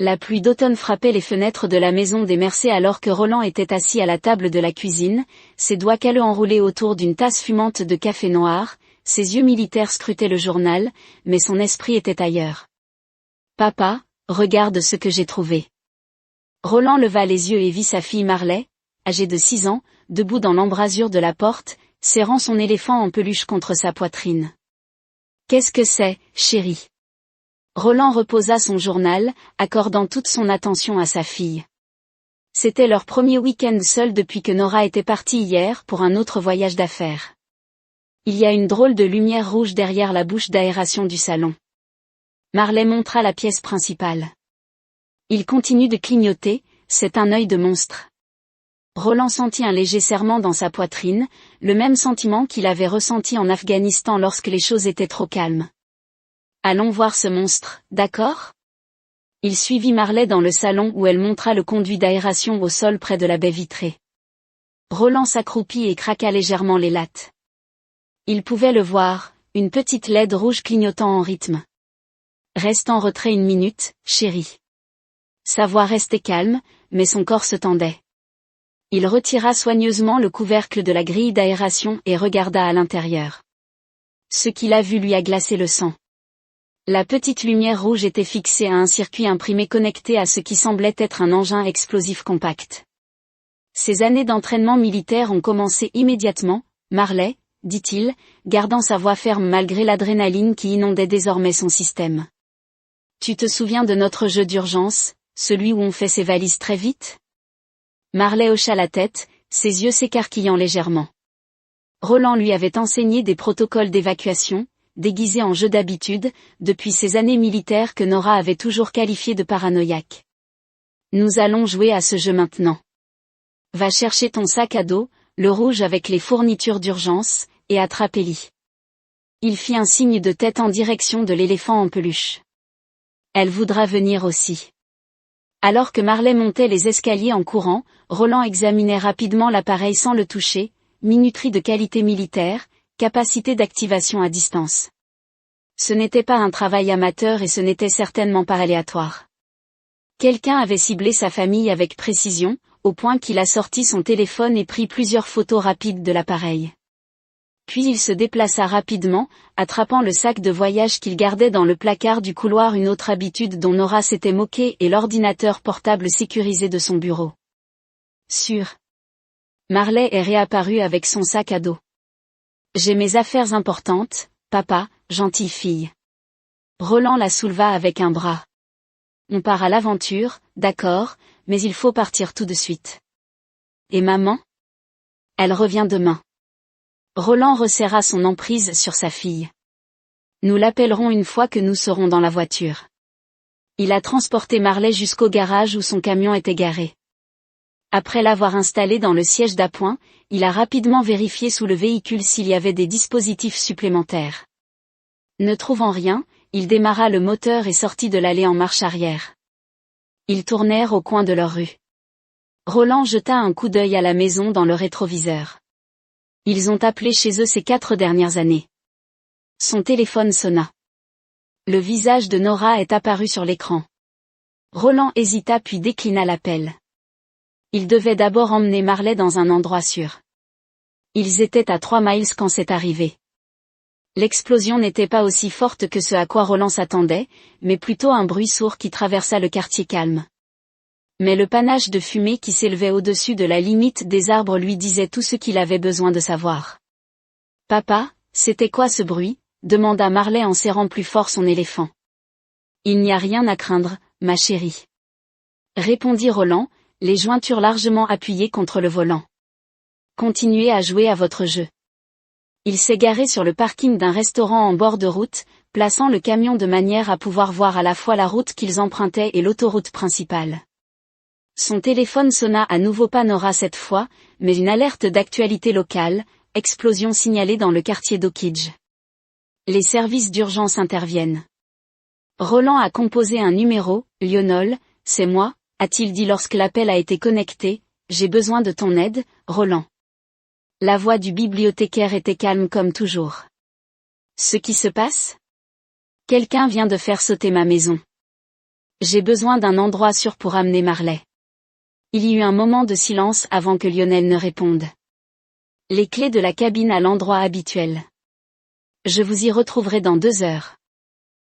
La pluie d'automne frappait les fenêtres de la maison des Mercier alors que Roland était assis à la table de la cuisine, ses doigts calleux enroulés autour d'une tasse fumante de café noir, ses yeux militaires scrutaient le journal, mais son esprit était ailleurs. « Papa, regarde ce que j'ai trouvé. » Roland leva les yeux et vit sa fille Marley, âgée de 6 ans, debout dans l'embrasure de la porte, serrant son éléphant en peluche contre sa poitrine. « Qu'est-ce que c'est, chérie ? » Roland reposa son journal, accordant toute son attention à sa fille. C'était leur premier week-end seul depuis que Nora était partie hier pour un autre voyage d'affaires. Il y a une drôle de lumière rouge derrière la bouche d'aération du salon. Marley montra la pièce principale. Il continue de clignoter, c'est un œil de monstre. Roland sentit un léger serrement dans sa poitrine, le même sentiment qu'il avait ressenti en Afghanistan lorsque les choses étaient trop calmes. Allons voir ce monstre, d'accord ? Il suivit Marley dans le salon où elle montra le conduit d'aération au sol près de la baie vitrée. Roland s'accroupit et craqua légèrement les lattes. Il pouvait le voir, une petite LED rouge clignotant en rythme. « Reste en retrait 1 minute, chérie. » Sa voix restait calme, mais son corps se tendait. Il retira soigneusement le couvercle de la grille d'aération et regarda à l'intérieur. Ce qu'il a vu lui a glacé le sang. La petite lumière rouge était fixée à un circuit imprimé connecté à ce qui semblait être un engin explosif compact. Ses années d'entraînement militaire ont commencé immédiatement, Marley, dit-il, gardant sa voix ferme malgré l'adrénaline qui inondait désormais son système. Tu te souviens de notre jeu d'urgence, celui où on fait ses valises très vite ? Marley hocha la tête, ses yeux s'écarquillant légèrement. Roland lui avait enseigné des protocoles d'évacuation, déguisés en jeu d'habitude, depuis ses années militaires que Nora avait toujours qualifiés de paranoïaques. Nous allons jouer à ce jeu maintenant. Va chercher ton sac à dos, le rouge avec les fournitures d'urgence, et attrape-les. Il fit un signe de tête en direction de l'éléphant en peluche. Elle voudra venir aussi. Alors que Marley montait les escaliers en courant, Roland examinait rapidement l'appareil sans le toucher, minuterie de qualité militaire, capacité d'activation à distance. Ce n'était pas un travail amateur et ce n'était certainement pas aléatoire. Quelqu'un avait ciblé sa famille avec précision, au point qu'il a sorti son téléphone et pris plusieurs photos rapides de l'appareil. Puis il se déplaça rapidement, attrapant le sac de voyage qu'il gardait dans le placard du couloir, une autre habitude dont Nora s'était moquée, et l'ordinateur portable sécurisé de son bureau. Sûr. Marley est réapparue avec son sac à dos. J'ai mes affaires importantes, papa, gentille fille. Roland la souleva avec un bras. On part à l'aventure, d'accord, mais il faut partir tout de suite. Et maman ? Elle revient demain. Roland resserra son emprise sur sa fille. Nous l'appellerons une fois que nous serons dans la voiture. Il a transporté Marley jusqu'au garage où son camion était garé. Après l'avoir installé dans le siège d'appoint, il a rapidement vérifié sous le véhicule s'il y avait des dispositifs supplémentaires. Ne trouvant rien, il démarra le moteur et sortit de l'allée en marche arrière. Ils tournèrent au coin de leur rue. Roland jeta un coup d'œil à la maison dans le rétroviseur. Ils ont appelé chez eux ces 4 dernières années. Son téléphone sonna. Le visage de Nora est apparu sur l'écran. Roland hésita puis déclina l'appel. Il devait d'abord emmener Marley dans un endroit sûr. Ils étaient à 3 miles quand c'est arrivé. L'explosion n'était pas aussi forte que ce à quoi Roland s'attendait, mais plutôt un bruit sourd qui traversa le quartier calme. Mais le panache de fumée qui s'élevait au-dessus de la limite des arbres lui disait tout ce qu'il avait besoin de savoir. « Papa, c'était quoi ce bruit ?» demanda Marley en serrant plus fort son éléphant. « Il n'y a rien à craindre, ma chérie. » Répondit Roland, les jointures largement appuyées contre le volant. « Continuez à jouer à votre jeu. » Il s'est garé sur le parking d'un restaurant en bord de route, plaçant le camion de manière à pouvoir voir à la fois la route qu'ils empruntaient et l'autoroute principale. Son téléphone sonna à nouveau, pas Nora cette fois, mais une alerte d'actualité locale, explosion signalée dans le quartier d'Oakidge. Les services d'urgence interviennent. Roland a composé un numéro, Lionel, c'est moi, a-t-il dit lorsque l'appel a été connecté, j'ai besoin de ton aide, Roland. La voix du bibliothécaire était calme comme toujours. Ce qui se passe ? Quelqu'un vient de faire sauter ma maison. J'ai besoin d'un endroit sûr pour amener Marley. Il y eut un moment de silence avant que Lionel ne réponde. Les clés de la cabine à l'endroit habituel. Je vous y retrouverai dans 2 heures.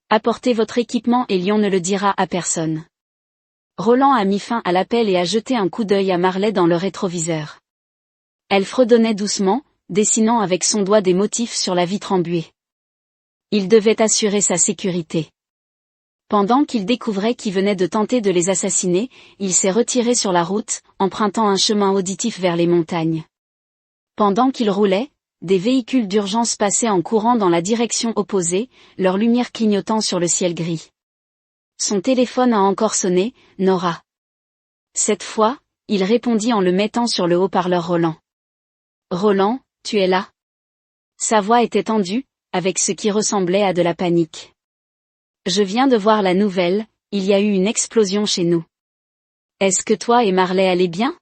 Apportez votre équipement et Lyon ne le dira à personne. Roland a mis fin à l'appel et a jeté un coup d'œil à Marley dans le rétroviseur. Elle fredonnait doucement, dessinant avec son doigt des motifs sur la vitre embuée. Il devait assurer sa sécurité. Pendant qu'il découvrait qui venait de tenter de les assassiner, il s'est retiré sur la route, empruntant un chemin auditif vers les montagnes. Pendant qu'il roulait, des véhicules d'urgence passaient en courant dans la direction opposée, leur lumière clignotant sur le ciel gris. Son téléphone a encore sonné, Nora. Cette fois, il répondit en le mettant sur le haut-parleur Roland. Roland, tu es là? Sa voix était tendue, avec ce qui ressemblait à de la panique. Je viens de voir la nouvelle, il y a eu une explosion chez nous. Est-ce que toi et Marley allez bien?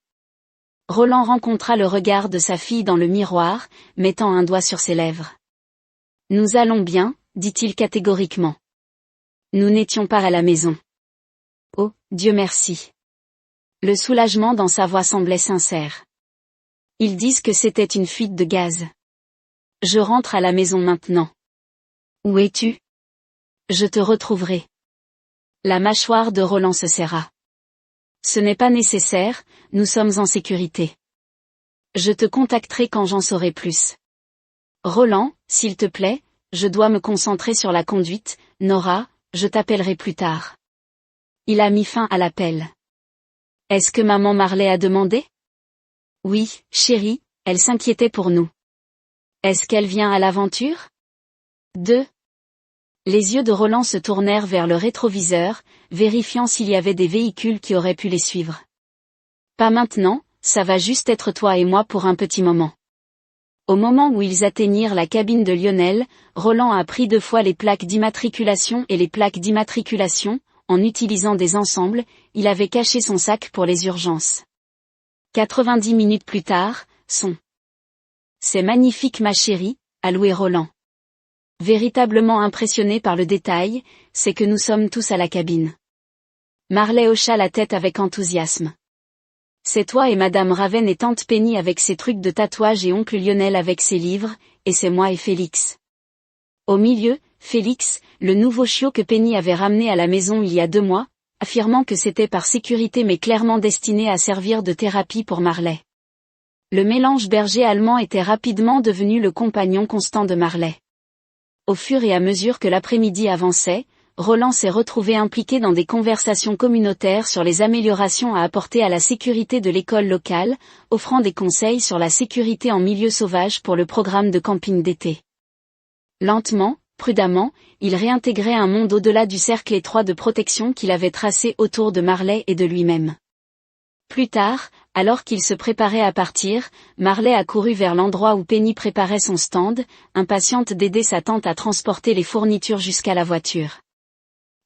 Roland rencontra le regard de sa fille dans le miroir, mettant un doigt sur ses lèvres. Nous allons bien, dit-il catégoriquement. Nous n'étions pas à la maison. Oh, Dieu merci. Le soulagement dans sa voix semblait sincère. Ils disent que c'était une fuite de gaz. Je rentre à la maison maintenant. Où es-tu? Je te retrouverai. La mâchoire de Roland se serra. Ce n'est pas nécessaire, nous sommes en sécurité. Je te contacterai quand j'en saurai plus. Roland, s'il te plaît, je dois me concentrer sur la conduite, Nora, je t'appellerai plus tard. Il a mis fin à l'appel. Est-ce que maman Marley a demandé? Oui, chérie, elle s'inquiétait pour nous. Est-ce qu'elle vient à l'aventure? 2. Les yeux de Roland se tournèrent vers le rétroviseur, vérifiant s'il y avait des véhicules qui auraient pu les suivre. Pas maintenant, ça va juste être toi et moi pour un petit moment. Au moment où ils atteignirent la cabine de Lionel, Roland a pris 2 fois les plaques d'immatriculation et les plaques d'immatriculation, en utilisant des ensembles, il avait caché son sac pour les urgences. 90 minutes plus tard, son. C'est magnifique ma chérie, a loué Roland. Véritablement impressionné par le détail, c'est que nous sommes tous à la cabine. Marley hocha la tête avec enthousiasme. C'est toi et Madame Raven et Tante Penny avec ses trucs de tatouage et oncle Lionel avec ses livres, et c'est moi et Félix. Au milieu, Félix, le nouveau chiot que Penny avait ramené à la maison il y a 2 mois, affirmant que c'était par sécurité mais clairement destiné à servir de thérapie pour Marley. Le mélange berger allemand était rapidement devenu le compagnon constant de Marley. Au fur et à mesure que l'après-midi avançait, Roland s'est retrouvé impliqué dans des conversations communautaires sur les améliorations à apporter à la sécurité de l'école locale, offrant des conseils sur la sécurité en milieu sauvage pour le programme de camping d'été. Lentement, prudemment, il réintégrait un monde au-delà du cercle étroit de protection qu'il avait tracé autour de Marley et de lui-même. Plus tard, alors qu'il se préparait à partir, Marley a couru vers l'endroit où Penny préparait son stand, impatiente d'aider sa tante à transporter les fournitures jusqu'à la voiture.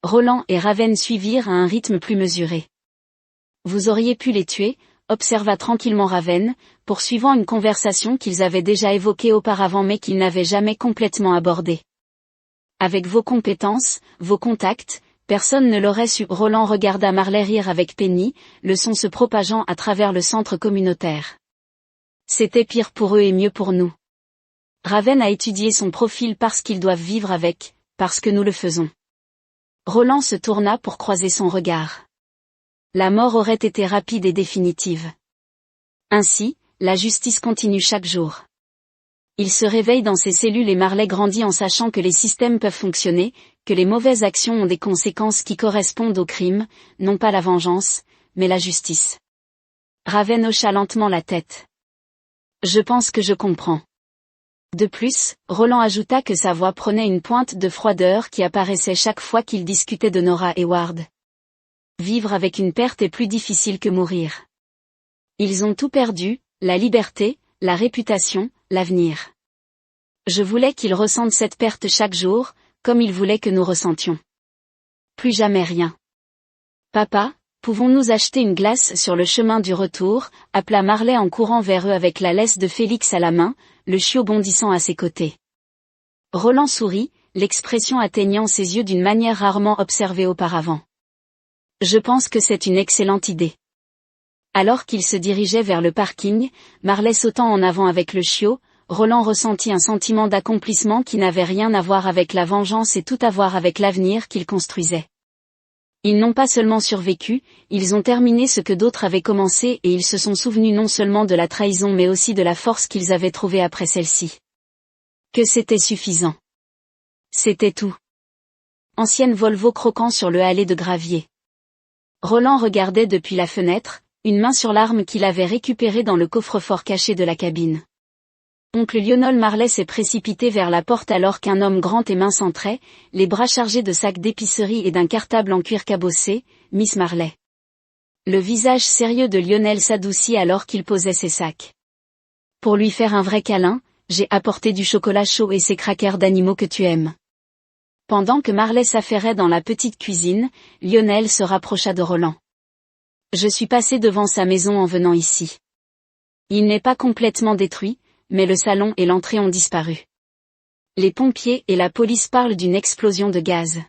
Roland et Raven suivirent à un rythme plus mesuré. Vous auriez pu les tuer, observa tranquillement Raven, poursuivant une conversation qu'ils avaient déjà évoquée auparavant mais qu'ils n'avaient jamais complètement abordée. Avec vos compétences, vos contacts, personne ne l'aurait su. Roland regarda Marley rire avec Penny, le son se propageant à travers le centre communautaire. C'était pire pour eux et mieux pour nous. Raven a étudié son profil parce qu'ils doivent vivre avec, parce que nous le faisons. Roland se tourna pour croiser son regard. La mort aurait été rapide et définitive. Ainsi, la justice continue chaque jour. Il se réveille dans ses cellules et Marley grandit en sachant que les systèmes peuvent fonctionner, que les mauvaises actions ont des conséquences qui correspondent au crime, non pas la vengeance, mais la justice. Raven hocha lentement la tête. Je pense que je comprends. De plus, Roland ajouta que sa voix prenait une pointe de froideur qui apparaissait chaque fois qu'il discutait de Nora et Ward. Vivre avec une perte est plus difficile que mourir. Ils ont tout perdu, la liberté, la réputation, l'avenir. Je voulais qu'ils ressentent cette perte chaque jour, comme ils voulaient que nous ressentions. Plus jamais rien. Papa, pouvons-nous acheter une glace sur le chemin du retour, appela Marley en courant vers eux avec la laisse de Félix à la main, le chiot bondissant à ses côtés. Roland sourit, l'expression atteignant ses yeux d'une manière rarement observée auparavant. Je pense que c'est une excellente idée. Alors qu'il se dirigeait vers le parking, Marley sautant en avant avec le chiot, Roland ressentit un sentiment d'accomplissement qui n'avait rien à voir avec la vengeance et tout à voir avec l'avenir qu'il construisait. Ils n'ont pas seulement survécu, ils ont terminé ce que d'autres avaient commencé et ils se sont souvenus non seulement de la trahison mais aussi de la force qu'ils avaient trouvée après celle-ci. Que c'était suffisant. C'était tout. Ancienne Volvo croquant sur le hallet de gravier. Roland regardait depuis la fenêtre, une main sur l'arme qu'il avait récupérée dans le coffre-fort caché de la cabine. Oncle Lionel Marley s'est précipité vers la porte alors qu'un homme grand et mince entrait, les bras chargés de sacs d'épicerie et d'un cartable en cuir cabossé, Miss Marley. Le visage sérieux de Lionel s'adoucit alors qu'il posait ses sacs. Pour lui faire un vrai câlin, j'ai apporté du chocolat chaud et ces crackers d'animaux que tu aimes. Pendant que Marley s'affairait dans la petite cuisine, Lionel se rapprocha de Roland. Je suis passé devant sa maison en venant ici. Il n'est pas complètement détruit, mais le salon et l'entrée ont disparu. Les pompiers et la police parlent d'une explosion de gaz.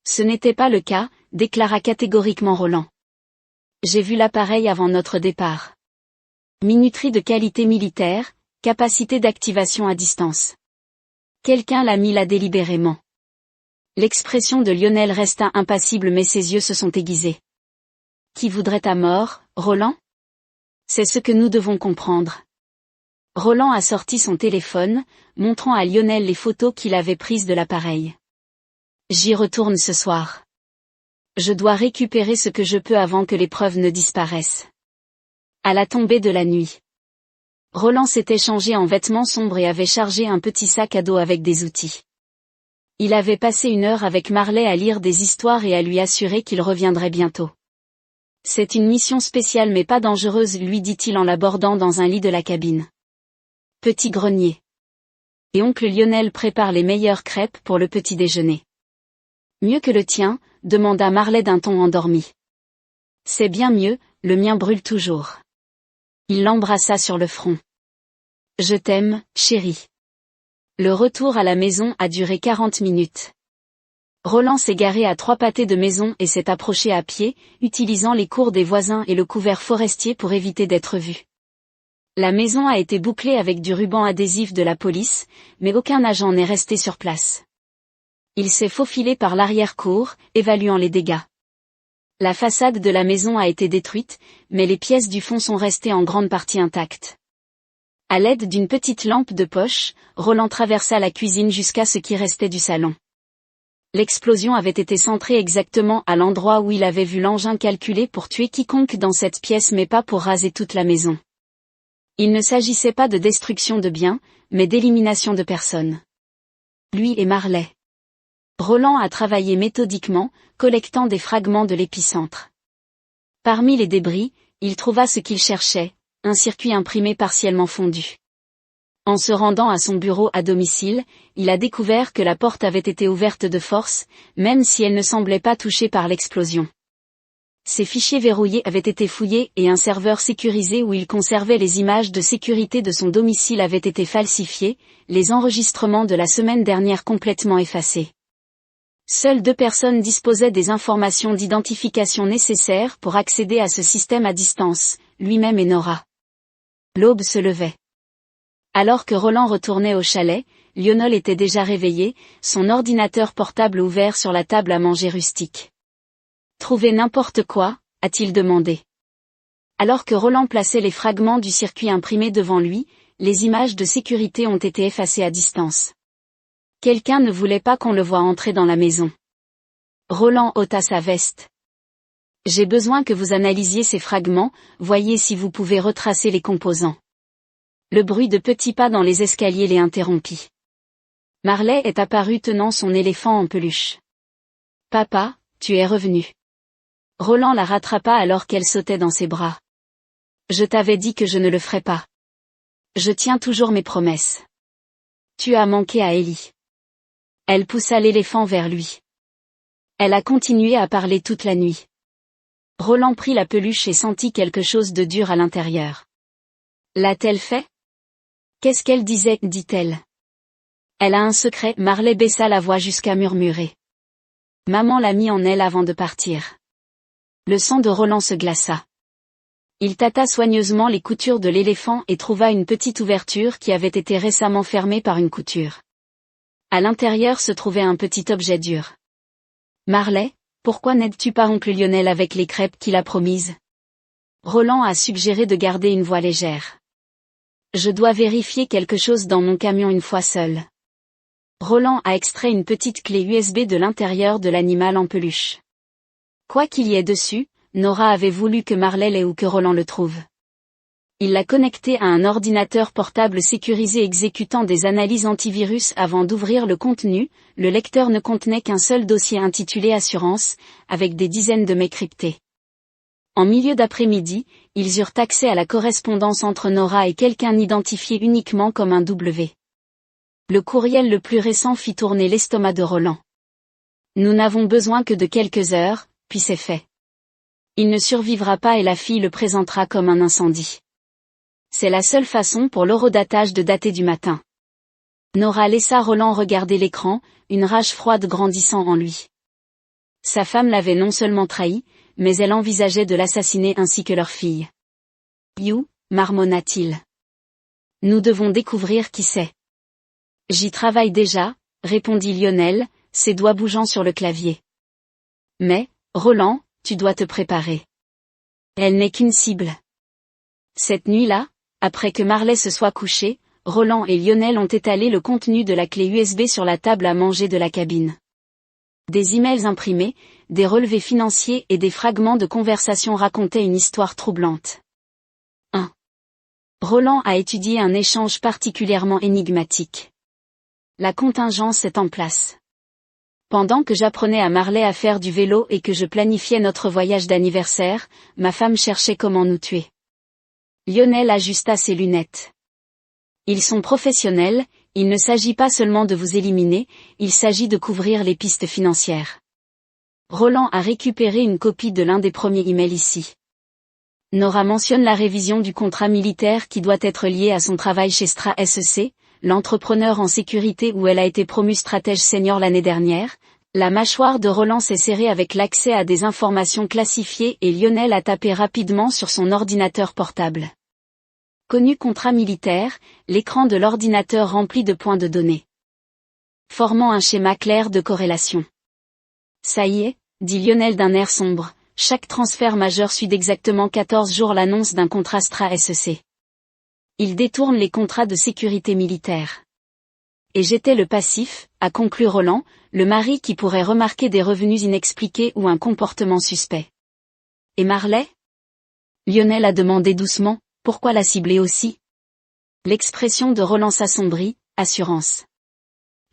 Ce n'était pas le cas, déclara catégoriquement Roland. J'ai vu l'appareil avant notre départ. Minuterie de qualité militaire, capacité d'activation à distance. Quelqu'un l'a mis là délibérément. L'expression de Lionel resta impassible mais ses yeux se sont aiguisés. Qui voudrait ta mort, Roland? C'est ce que nous devons comprendre. Roland a sorti son téléphone, montrant à Lionel les photos qu'il avait prises de l'appareil. J'y retourne ce soir. Je dois récupérer ce que je peux avant que les preuves ne disparaissent. À la tombée de la nuit. Roland s'était changé en vêtements sombres et avait chargé un petit sac à dos avec des outils. Il avait passé 1 heure avec Marley à lire des histoires et à lui assurer qu'il reviendrait bientôt. C'est une mission spéciale mais pas dangereuse, lui dit-il en l'abordant dans un lit de la cabine. Petit grenier. Et oncle Lionel prépare les meilleures crêpes pour le petit déjeuner. Mieux que le tien, demanda Marley d'un ton endormi. C'est bien mieux, le mien brûle toujours. Il l'embrassa sur le front. Je t'aime, chérie. Le retour à la maison a duré 40 minutes. Roland s'est garé à 3 pâtés de maison et s'est approché à pied, utilisant les cours des voisins et le couvert forestier pour éviter d'être vu. La maison a été bouclée avec du ruban adhésif de la police, mais aucun agent n'est resté sur place. Il s'est faufilé par l'arrière-cour, évaluant les dégâts. La façade de la maison a été détruite, mais les pièces du fond sont restées en grande partie intactes. À l'aide d'une petite lampe de poche, Roland traversa la cuisine jusqu'à ce qui restait du salon. L'explosion avait été centrée exactement à l'endroit où il avait vu l'engin calculé pour tuer quiconque dans cette pièce mais pas pour raser toute la maison. Il ne s'agissait pas de destruction de biens, mais d'élimination de personnes. Lui et Marley. Roland a travaillé méthodiquement, collectant des fragments de l'épicentre. Parmi les débris, il trouva ce qu'il cherchait, un circuit imprimé partiellement fondu. En se rendant à son bureau à domicile, il a découvert que la porte avait été ouverte de force, même si elle ne semblait pas touchée par l'explosion. Ses fichiers verrouillés avaient été fouillés et un serveur sécurisé où il conservait les images de sécurité de son domicile avait été falsifié, les enregistrements de la semaine dernière complètement effacés. Seules 2 personnes disposaient des informations d'identification nécessaires pour accéder à ce système à distance, lui-même et Nora. L'aube se levait. Alors que Roland retournait au chalet, Lionel était déjà réveillé, son ordinateur portable ouvert sur la table à manger rustique. « Trouver n'importe quoi ?» a-t-il demandé. Alors que Roland plaçait les fragments du circuit imprimé devant lui, les images de sécurité ont été effacées à distance. Quelqu'un ne voulait pas qu'on le voie entrer dans la maison. Roland ôta sa veste. « J'ai besoin que vous analysiez ces fragments, voyez si vous pouvez retracer les composants. » Le bruit de petits pas dans les escaliers les interrompit. Marley est apparu tenant son éléphant en peluche. « Papa, tu es revenu. » Roland la rattrapa alors qu'elle sautait dans ses bras. « Je t'avais dit que je ne le ferais pas. Je tiens toujours mes promesses. Tu as manqué à Ellie. » Elle poussa l'éléphant vers lui. Elle a continué à parler toute la nuit. Roland prit la peluche et sentit quelque chose de dur à l'intérieur. L'a-t-elle fait? Qu'est-ce qu'elle disait, dit-elle. Elle a un secret, Marley baissa la voix jusqu'à murmurer. Maman l'a mis en elle avant de partir. Le sang de Roland se glaça. Il tâta soigneusement les coutures de l'éléphant et trouva une petite ouverture qui avait été récemment fermée par une couture. À l'intérieur se trouvait un petit objet dur. « Marley, pourquoi n'aides-tu pas oncle Lionel avec les crêpes qu'il a promises ?» Roland a suggéré de garder une voix légère. « Je dois vérifier quelque chose dans mon camion une fois seul. » Roland a extrait une petite clé USB de l'intérieur de l'animal en peluche. Quoi qu'il y ait dessus, Nora avait voulu que Marley l'ait ou que Roland le trouve. Il l'a connecté à un ordinateur portable sécurisé exécutant des analyses antivirus avant d'ouvrir le contenu. Le lecteur ne contenait qu'un seul dossier intitulé Assurance, avec des dizaines de mails cryptés. En milieu d'après-midi, ils eurent accès à la correspondance entre Nora et quelqu'un identifié uniquement comme un W. Le courriel le plus récent fit tourner l'estomac de Roland. « Nous n'avons besoin que de quelques heures, puis c'est fait. Il ne survivra pas et la fille le présentera comme un incendie. C'est la seule façon pour l'horodatage de dater du matin. » Nora laissa Roland regarder l'écran, une rage froide grandissant en lui. Sa femme l'avait non seulement trahi, mais elle envisageait de l'assassiner ainsi que leur fille. « You, marmonna-t-il. Nous devons découvrir qui c'est. »« J'y travaille déjà, » répondit Lionel, ses doigts bougeant sur le clavier. « Mais, Roland, tu dois te préparer. Elle n'est qu'une cible. » Cette nuit-là, après que Marley se soit couché, Roland et Lionel ont étalé le contenu de la clé USB sur la table à manger de la cabine. Des emails imprimés, des relevés financiers et des fragments de conversation racontaient une histoire troublante. 1. Roland a étudié un échange particulièrement énigmatique. La contingence est en place. Pendant que j'apprenais à Marley à faire du vélo et que je planifiais notre voyage d'anniversaire, ma femme cherchait comment nous tuer. Lionel ajusta ses lunettes. Ils sont professionnels, il ne s'agit pas seulement de vous éliminer, il s'agit de couvrir les pistes financières. Roland a récupéré une copie de l'un des premiers emails ici. Nora mentionne la révision du contrat militaire qui doit être lié à son travail chez Stra SEC, l'entrepreneur en sécurité où elle a été promue stratège senior l'année dernière. La mâchoire de Roland s'est serrée avec l'accès à des informations classifiées et Lionel a tapé rapidement sur son ordinateur portable. Connu contrat militaire, l'écran de l'ordinateur rempli de points de données. Formant un schéma clair de corrélation. Ça y est, dit Lionel d'un air sombre, chaque transfert majeur suit d'exactement 14 jours l'annonce d'un contrat Stra SEC. Il détourne les contrats de sécurité militaire. Et j'étais le passif, a conclu Roland, le mari qui pourrait remarquer des revenus inexpliqués ou un comportement suspect. Et Marley ? Lionel a demandé doucement, pourquoi la cibler aussi ? L'expression de Roland s'assombrit, assurance.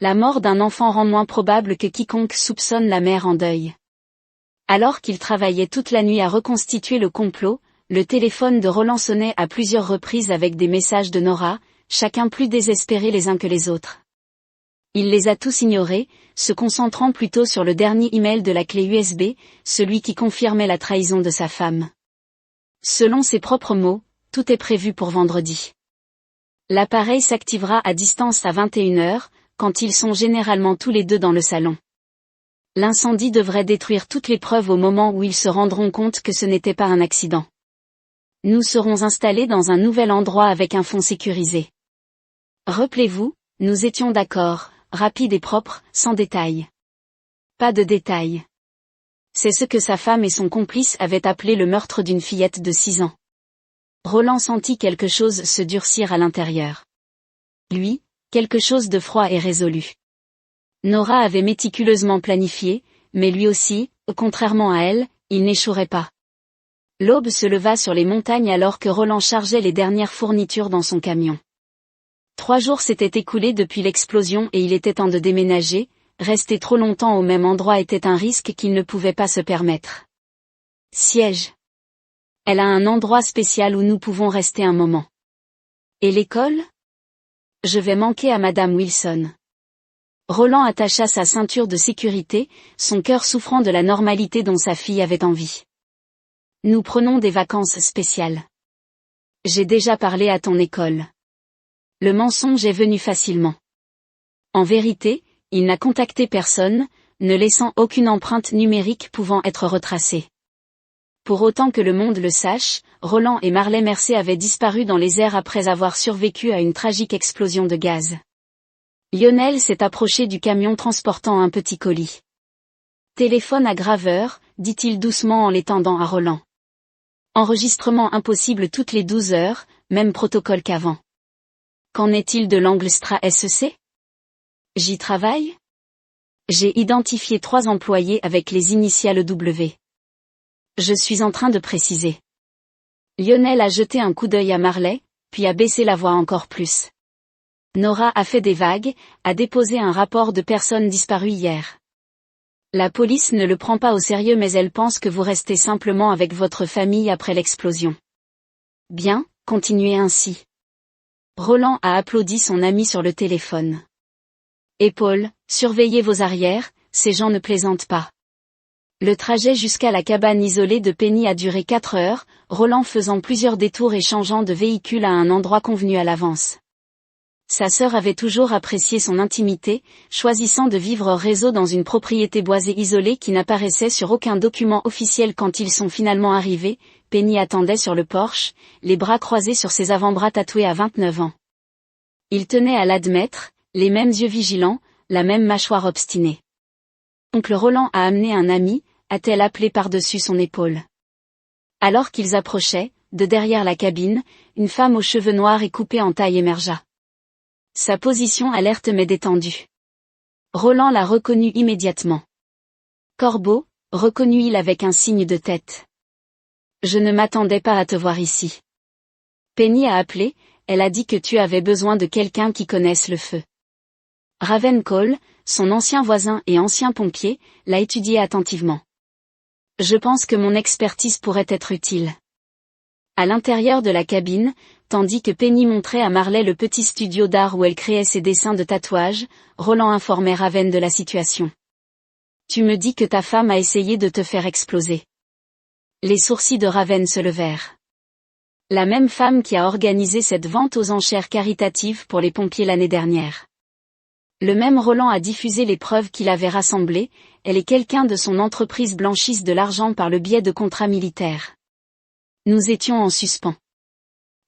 La mort d'un enfant rend moins probable que quiconque soupçonne la mère en deuil. Alors qu'il travaillait toute la nuit à reconstituer le complot, le téléphone de Roland sonnait à plusieurs reprises avec des messages de Nora, chacun plus désespéré les uns que les autres. Il les a tous ignorés, se concentrant plutôt sur le dernier email de la clé USB, celui qui confirmait la trahison de sa femme. Selon ses propres mots, tout est prévu pour vendredi. L'appareil s'activera à distance à 21h, quand ils sont généralement tous les deux dans le salon. L'incendie devrait détruire toutes les preuves au moment où ils se rendront compte que ce n'était pas un accident. Nous serons installés dans un nouvel endroit avec un fond sécurisé. Rappelez-vous, nous étions d'accord, rapide et propre, sans détails. Pas de détails. C'est ce que sa femme et son complice avaient appelé le meurtre d'une fillette de 6 ans. Roland sentit quelque chose se durcir à l'intérieur. Lui, quelque chose de froid et résolu. Nora avait méticuleusement planifié, mais lui aussi, contrairement à elle, il n'échouerait pas. L'aube se leva sur les montagnes alors que Roland chargeait les dernières fournitures dans son camion. 3 jours s'étaient écoulés depuis l'explosion et il était temps de déménager, rester trop longtemps au même endroit était un risque qu'il ne pouvait pas se permettre. Siège. Elle a un endroit spécial où nous pouvons rester un moment. Et l'école ? Je vais manquer à Madame Wilson. Roland attacha sa ceinture de sécurité, son cœur souffrant de la normalité dont sa fille avait envie. Nous prenons des vacances spéciales. J'ai déjà parlé à ton école. Le mensonge est venu facilement. En vérité, il n'a contacté personne, ne laissant aucune empreinte numérique pouvant être retracée. Pour autant que le monde le sache, Roland et Marley Mercer avaient disparu dans les airs après avoir survécu à une tragique explosion de gaz. Lionel s'est approché du camion transportant un petit colis. Téléphone à graveur, dit-il doucement en l'étendant à Roland. Enregistrement impossible toutes les 12 heures, même protocole qu'avant. Qu'en est-il de l'Anglestra SEC? J'y travaille? J'ai identifié 3 employés avec les initiales W. Je suis en train de préciser. Lionel a jeté un coup d'œil à Marley, puis a baissé la voix encore plus. Nora a fait des vagues, a déposé un rapport de personnes disparues hier. La police ne le prend pas au sérieux mais elle pense que vous restez simplement avec votre famille après l'explosion. Bien, continuez ainsi. Roland a applaudi son ami sur le téléphone. Et Paul, surveillez vos arrières, ces gens ne plaisantent pas. Le trajet jusqu'à la cabane isolée de Penny a duré 4 heures, Roland faisant plusieurs détours et changeant de véhicule à un endroit convenu à l'avance. Sa sœur avait toujours apprécié son intimité, choisissant de vivre hors réseau dans une propriété boisée isolée qui n'apparaissait sur aucun document officiel quand ils sont finalement arrivés. Penny attendait sur le porche, les bras croisés sur ses avant-bras tatoués à 29 ans. Il tenait à l'admettre, les mêmes yeux vigilants, la même mâchoire obstinée. Oncle Roland a amené un ami, a-t-elle appelé par-dessus son épaule. Alors qu'ils approchaient, de derrière la cabine, une femme aux cheveux noirs et coupés en taille émergea. Sa position alerte mais détendue. Roland l'a reconnue immédiatement. Corbeau, reconnut-il avec un signe de tête. Je ne m'attendais pas à te voir ici. Penny a appelé, elle a dit que tu avais besoin de quelqu'un qui connaisse le feu. Raven Cole, son ancien voisin et ancien pompier, l'a étudié attentivement. Je pense que mon expertise pourrait être utile. À l'intérieur de la cabine, tandis que Penny montrait à Marley le petit studio d'art où elle créait ses dessins de tatouage, Roland informait Raven de la situation. Tu me dis que ta femme a essayé de te faire exploser. Les sourcils de Raven se levèrent. La même femme qui a organisé cette vente aux enchères caritatives pour les pompiers l'année dernière. Le même Roland a diffusé les preuves qu'il avait rassemblées, elle est quelqu'un de son entreprise blanchisse de l'argent par le biais de contrats militaires. Nous étions en suspens.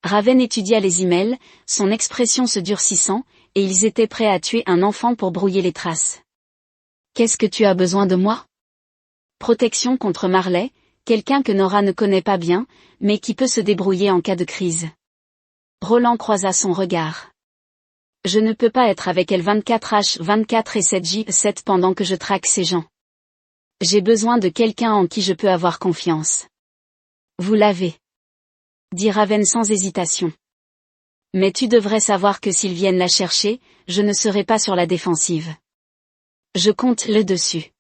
Raven étudia les emails, son expression se durcissant, et ils étaient prêts à tuer un enfant pour brouiller les traces. Qu'est-ce que tu as besoin de moi? Protection contre Marley, quelqu'un que Nora ne connaît pas bien, mais qui peut se débrouiller en cas de crise. Roland croisa son regard. Je ne peux pas être avec elle 24h24 et 7J7 pendant que je traque ces gens. J'ai besoin de quelqu'un en qui je peux avoir confiance. Vous l'avez. Dit Raven sans hésitation. Mais tu devrais savoir que s'ils viennent la chercher, je ne serai pas sur la défensive. Je compte le dessus.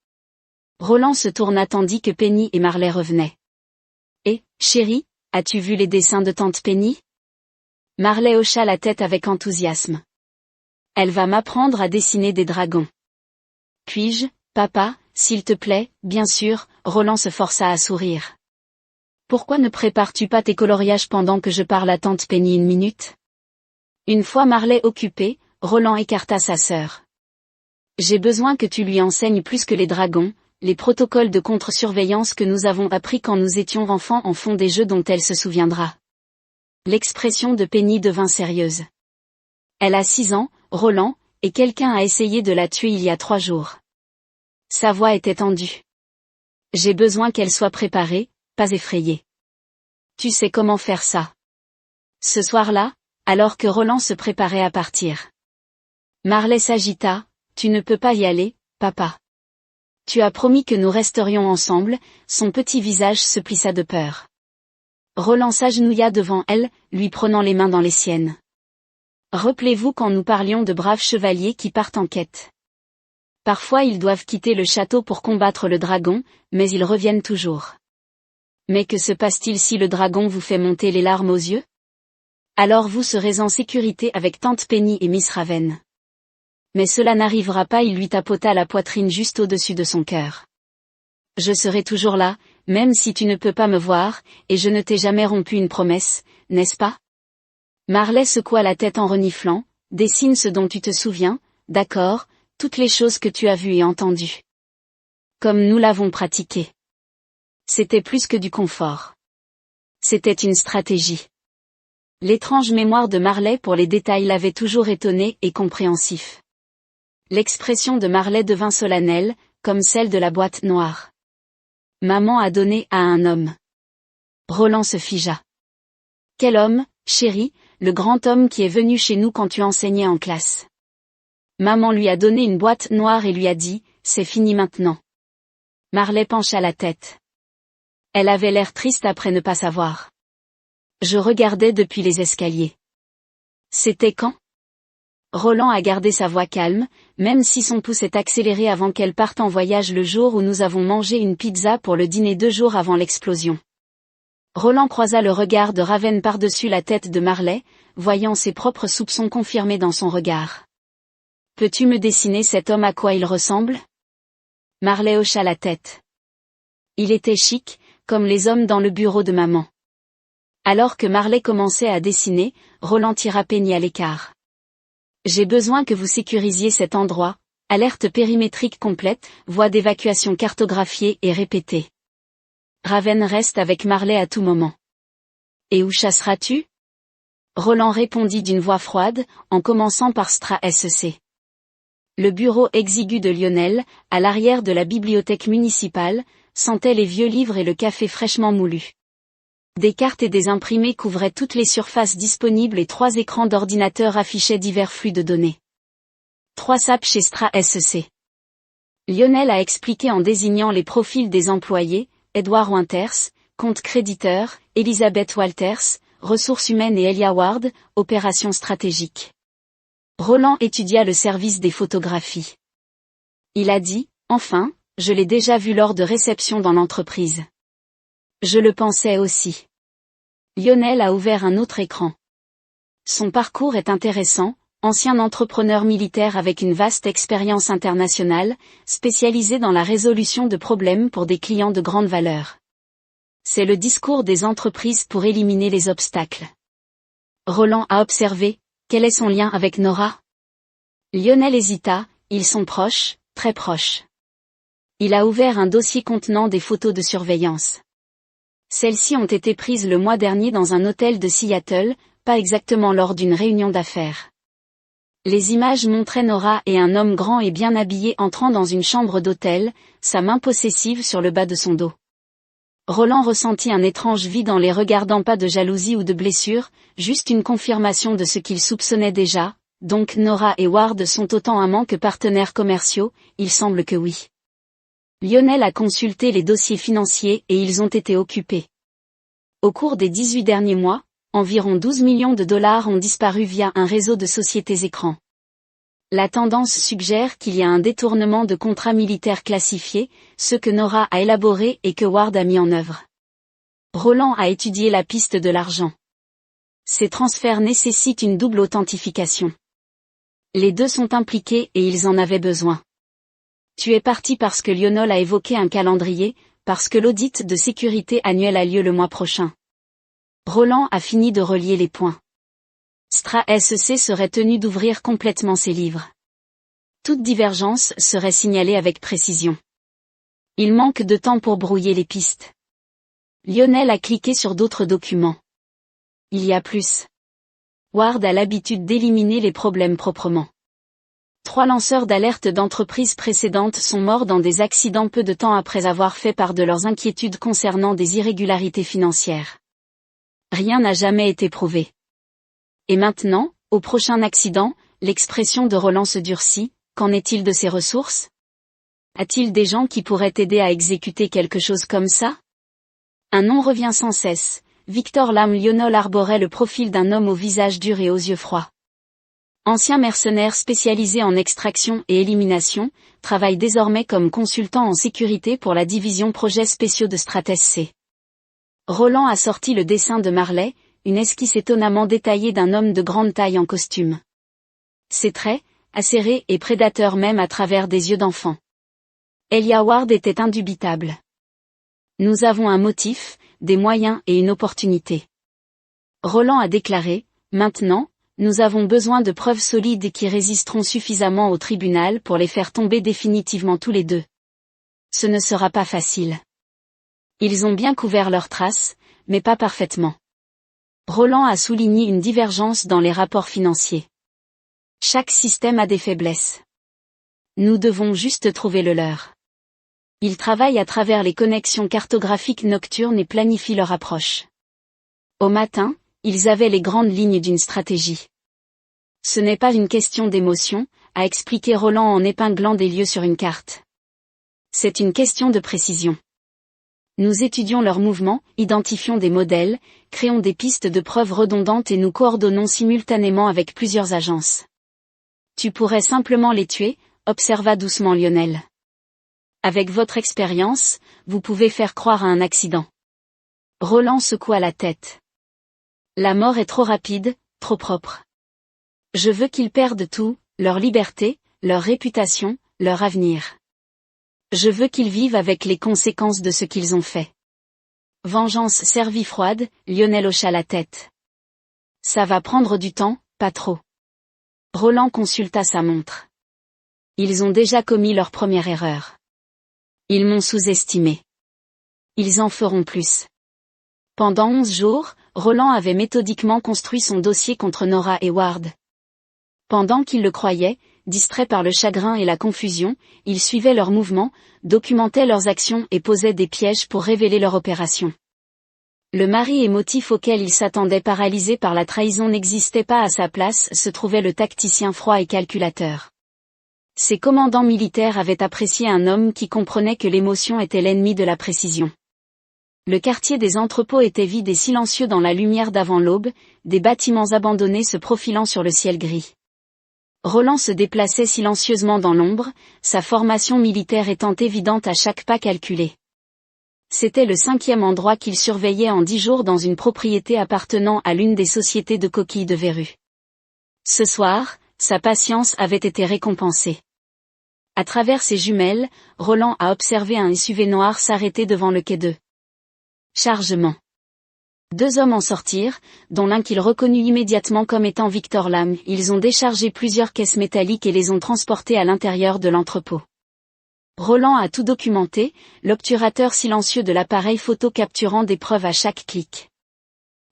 Roland se tourna tandis que Penny et Marley revenaient. Et, chérie, as-tu vu les dessins de tante Penny? Marley hocha la tête avec enthousiasme. Elle va m'apprendre à dessiner des dragons. Puis-je, papa, s'il te plaît, bien sûr, Roland se força à sourire. Pourquoi ne prépares-tu pas tes coloriages pendant que je parle à tante Penny 1 minute? Une fois Marley occupée, Roland écarta sa sœur. J'ai besoin que tu lui enseignes plus que les dragons, les protocoles de contre-surveillance que nous avons appris quand nous étions enfants en font des jeux dont elle se souviendra. L'expression de Penny devint sérieuse. Elle a 6 ans, Roland, et quelqu'un a essayé de la tuer il y a 3 jours. Sa voix était tendue. J'ai besoin qu'elle soit préparée, pas effrayée. Tu sais comment faire ça. Ce soir-là, alors que Roland se préparait à partir. Marley s'agita, tu ne peux pas y aller, papa. Tu as promis que nous resterions ensemble, son petit visage se plissa de peur. Roland s'agenouilla devant elle, lui prenant les mains dans les siennes. Rappelez-vous quand nous parlions de braves chevaliers qui partent en quête. Parfois ils doivent quitter le château pour combattre le dragon, mais ils reviennent toujours. Mais que se passe-t-il si le dragon vous fait monter les larmes aux yeux? Alors vous serez en sécurité avec tante Penny et Miss Raven. Mais cela n'arrivera pas, il lui tapota la poitrine juste au-dessus de son cœur. Je serai toujours là, même si tu ne peux pas me voir, et je ne t'ai jamais rompu une promesse, n'est-ce pas? Marley secoua la tête en reniflant, dessine ce dont tu te souviens, d'accord, toutes les choses que tu as vues et entendues. Comme nous l'avons pratiqué. C'était plus que du confort. C'était une stratégie. L'étrange mémoire de Marley pour les détails l'avait toujours étonné et compréhensif. L'expression de Marley devint solennelle, comme celle de la boîte noire. Maman a donné à un homme. Roland se figea. Quel homme, chérie, le grand homme qui est venu chez nous quand tu enseignais en classe. Maman lui a donné une boîte noire et lui a dit, c'est fini maintenant. Marley pencha la tête. Elle avait l'air triste après ne pas savoir. Je regardais depuis les escaliers. C'était quand? Roland a gardé sa voix calme, même si son pouce est accéléré avant qu'elle parte en voyage le jour où nous avons mangé une pizza pour le dîner 2 jours avant l'explosion. Roland croisa le regard de Raven par-dessus la tête de Marley, voyant ses propres soupçons confirmés dans son regard. Peux-tu me dessiner cet homme à quoi il ressemble? Marley hocha la tête. Il était chic, comme les hommes dans le bureau de maman. Alors que Marley commençait à dessiner, Roland tira Penny à l'écart. J'ai besoin que vous sécurisiez cet endroit, alerte périmétrique complète, voie d'évacuation cartographiée et répétée. Raven reste avec Marley à tout moment. Et où chasseras-tu? Roland répondit d'une voix froide, en commençant par SC. Le bureau exigu de Lionel, à l'arrière de la bibliothèque municipale, sentait les vieux livres et le café fraîchement moulu. Des cartes et des imprimés couvraient toutes les surfaces disponibles et 3 écrans d'ordinateur affichaient divers flux de données. 3 SAP chez SC. Lionel a expliqué en désignant les profils des employés, Edward Winters, compte créditeur, Elizabeth Walters, ressources humaines et Elia Ward, opérations stratégiques. Roland étudia le service des photographies. Il a dit, enfin, je l'ai déjà vu lors de réception dans l'entreprise. Je le pensais aussi. Lionel a ouvert un autre écran. Son parcours est intéressant, ancien entrepreneur militaire avec une vaste expérience internationale, spécialisé dans la résolution de problèmes pour des clients de grande valeur. C'est le discours des entreprises pour éliminer les obstacles. Roland a observé, quel est son lien avec Nora? Lionel hésita, ils sont proches, très proches. Il a ouvert un dossier contenant des photos de surveillance. Celles-ci ont été prises le mois dernier dans un hôtel de Seattle, pas exactement lors d'une réunion d'affaires. Les images montraient Nora et un homme grand et bien habillé entrant dans une chambre d'hôtel, sa main possessive sur le bas de son dos. Roland ressentit un étrange vide en les regardant, pas de jalousie ou de blessure, juste une confirmation de ce qu'il soupçonnait déjà, donc Nora et Ward sont autant amants que partenaires commerciaux, il semble que oui. Lionel a consulté les dossiers financiers et ils ont été occupés. Au cours des 18 derniers mois, environ 12 millions de dollars ont disparu via un réseau de sociétés écrans. La tendance suggère qu'il y a un détournement de contrats militaires classifiés, ce que Nora a élaboré et que Ward a mis en œuvre. Roland a étudié la piste de l'argent. Ces transferts nécessitent une double authentification. Les deux sont impliqués et ils en avaient besoin. Tu es parti parce que Lionel a évoqué un calendrier, parce que l'audit de sécurité annuel a lieu le mois prochain. Roland a fini de relier les points. SC serait tenu d'ouvrir complètement ses livres. Toute divergence serait signalée avec précision. Il manque de temps pour brouiller les pistes. Lionel a cliqué sur d'autres documents. Il y a plus. Ward a l'habitude d'éliminer les problèmes proprement. 3 lanceurs d'alerte d'entreprises précédentes sont morts dans des accidents peu de temps après avoir fait part de leurs inquiétudes concernant des irrégularités financières. Rien n'a jamais été prouvé. Et maintenant, au prochain accident, l'expression de Roland se durcit, qu'en est-il de ses ressources? A-t-il des gens qui pourraient aider à exécuter quelque chose comme ça? Un nom revient sans cesse, Victor Lam. Lionel arborait le profil d'un homme au visage dur et aux yeux froids. Ancien mercenaire spécialisé en extraction et élimination, travaille désormais comme consultant en sécurité pour la division projets spéciaux de SC. Roland a sorti le dessin de Marley, une esquisse étonnamment détaillée d'un homme de grande taille en costume. Ses traits, acérés et prédateurs même à travers des yeux d'enfant. Elia Ward était indubitable. Nous avons un motif, des moyens et une opportunité. Roland a déclaré, maintenant, nous avons besoin de preuves solides qui résisteront suffisamment au tribunal pour les faire tomber définitivement tous les deux. Ce ne sera pas facile. Ils ont bien couvert leurs traces, mais pas parfaitement. Roland a souligné une divergence dans les rapports financiers. Chaque système a des faiblesses. Nous devons juste trouver le leur. Ils travaillent à travers les connexions cartographiques nocturnes et planifient leur approche. Au matin, ils avaient les grandes lignes d'une stratégie. Ce n'est pas une question d'émotion, a expliqué Roland en épinglant des lieux sur une carte. C'est une question de précision. Nous étudions leurs mouvements, identifions des modèles, créons des pistes de preuves redondantes et nous coordonnons simultanément avec plusieurs agences. Tu pourrais simplement les tuer, observa doucement Lionel. Avec votre expérience, vous pouvez faire croire à un accident. Roland secoua la tête. La mort est trop rapide, trop propre. Je veux qu'ils perdent tout, leur liberté, leur réputation, leur avenir. Je veux qu'ils vivent avec les conséquences de ce qu'ils ont fait. Vengeance servie froide, Lionel hocha la tête. Ça va prendre du temps, pas trop. Roland consulta sa montre. Ils ont déjà commis leur première erreur. Ils m'ont sous-estimé. Ils en feront plus. Pendant 11 jours, Roland avait méthodiquement construit son dossier contre Nora et Ward. Pendant qu'il le croyait, distrait par le chagrin et la confusion, il suivait leurs mouvements, documentait leurs actions et posait des pièges pour révéler leur opération. Le mari émotif auquel il s'attendait paralysé par la trahison n'existait pas à sa place, se trouvait le tacticien froid et calculateur. Ses commandants militaires avaient apprécié un homme qui comprenait que l'émotion était l'ennemi de la précision. Le quartier des entrepôts était vide et silencieux dans la lumière d'avant l'aube, des bâtiments abandonnés se profilant sur le ciel gris. Roland se déplaçait silencieusement dans l'ombre, sa formation militaire étant évidente à chaque pas calculé. C'était le 5e endroit qu'il surveillait en 10 jours dans une propriété appartenant à l'une des sociétés de coquilles de verrues. Ce soir, sa patience avait été récompensée. À travers ses jumelles, Roland a observé un SUV noir s'arrêter devant le quai de chargement. 2 hommes en sortirent, dont l'un qu'il reconnut immédiatement comme étant Victor Lam. Ils ont déchargé plusieurs caisses métalliques et les ont transportées à l'intérieur de l'entrepôt. Roland a tout documenté, l'obturateur silencieux de l'appareil photo capturant des preuves à chaque clic.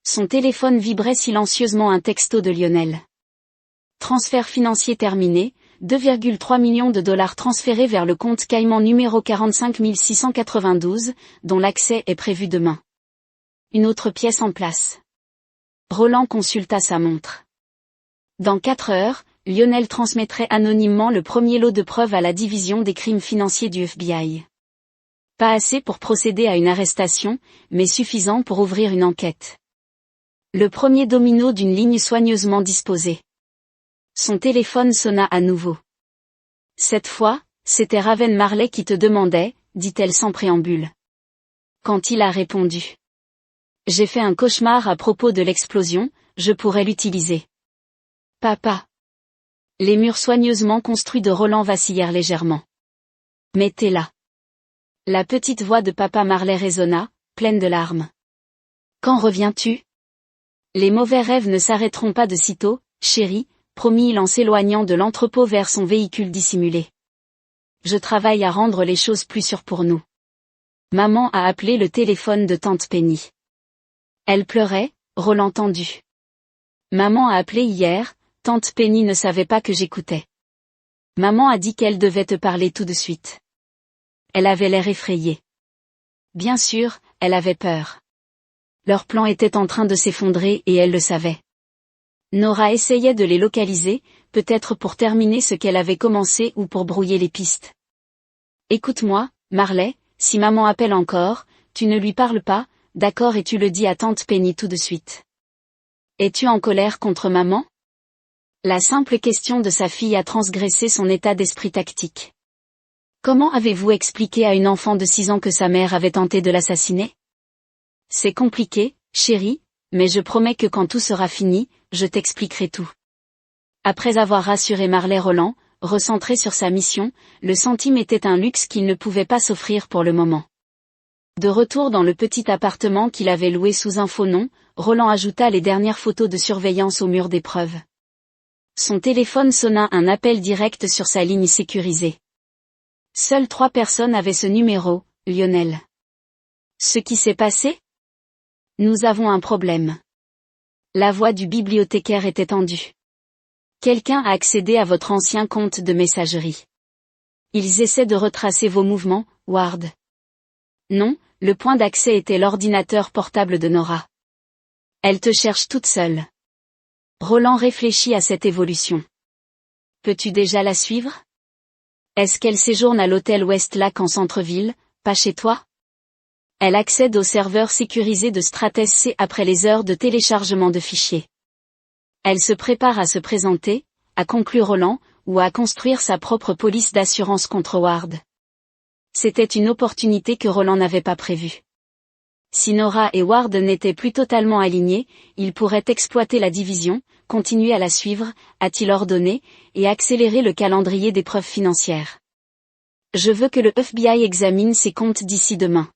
Son téléphone vibrait silencieusement un texto de Lionel. Transfert financier terminé, 2,3 millions de dollars transférés vers le compte Caïman numéro 45 692, dont l'accès est prévu demain. Une autre pièce en place. Roland consulta sa montre. Dans 4 heures, Lionel transmettrait anonymement le premier lot de preuves à la division des crimes financiers du FBI. Pas assez pour procéder à une arrestation, mais suffisant pour ouvrir une enquête. Le premier domino d'une ligne soigneusement disposée. Son téléphone sonna à nouveau. Cette fois, c'était Raven Marley qui te demandait, dit-elle sans préambule. Quand il a répondu. J'ai fait un cauchemar à propos de l'explosion, je pourrais l'utiliser. Papa. Les murs soigneusement construits de Roland vacillèrent légèrement. Mettez-la. La petite voix de papa Marley résonna, pleine de larmes. Quand reviens-tu? Les mauvais rêves ne s'arrêteront pas de sitôt, chérie, promit-il en s'éloignant de l'entrepôt vers son véhicule dissimulé. Je travaille à rendre les choses plus sûres pour nous. Maman a appelé le téléphone de tante Penny. Elle pleurait, Roland tendu. Maman a appelé hier, tante Penny ne savait pas que j'écoutais. Maman a dit qu'elle devait te parler tout de suite. Elle avait l'air effrayée. Bien sûr, elle avait peur. Leur plan était en train de s'effondrer et elle le savait. Nora essayait de les localiser, peut-être pour terminer ce qu'elle avait commencé ou pour brouiller les pistes. Écoute-moi, Marley, si maman appelle encore, tu ne lui parles pas, d'accord, et tu le dis à tante Penny tout de suite. Es-tu en colère contre maman? La simple question de sa fille a transgressé son état d'esprit tactique. Comment avez-vous expliqué à une enfant de 6 ans que sa mère avait tenté de l'assassiner? C'est compliqué, chérie, mais je promets que quand tout sera fini, je t'expliquerai tout. Après avoir rassuré Marley, Roland, recentré sur sa mission, le centime était un luxe qu'il ne pouvait pas s'offrir pour le moment. De retour dans le petit appartement qu'il avait loué sous un faux nom, Roland ajouta les dernières photos de surveillance au mur d'épreuve. Son téléphone sonna un appel direct sur sa ligne sécurisée. Seules 3 personnes avaient ce numéro, Lionel. Ce qui s'est passé? Nous avons un problème. La voix du bibliothécaire était tendue. Quelqu'un a accédé à votre ancien compte de messagerie. Ils essaient de retracer vos mouvements, Ward. Non, le point d'accès était l'ordinateur portable de Nora. Elle te cherche toute seule. Roland réfléchit à cette évolution. Peux-tu déjà la suivre? Est-ce qu'elle séjourne à l'hôtel Westlake en centre-ville, pas chez toi? Elle accède au serveur sécurisé de Stratesc après les heures de téléchargement de fichiers. Elle se prépare à se présenter, à conclure Roland, ou à construire sa propre police d'assurance contre Ward. C'était une opportunité que Roland n'avait pas prévue. Si Nora et Ward n'étaient plus totalement alignés, ils pourraient exploiter la division, continuer à la suivre, a-t-il ordonné, et accélérer le calendrier des preuves financières. Je veux que le FBI examine ses comptes d'ici demain.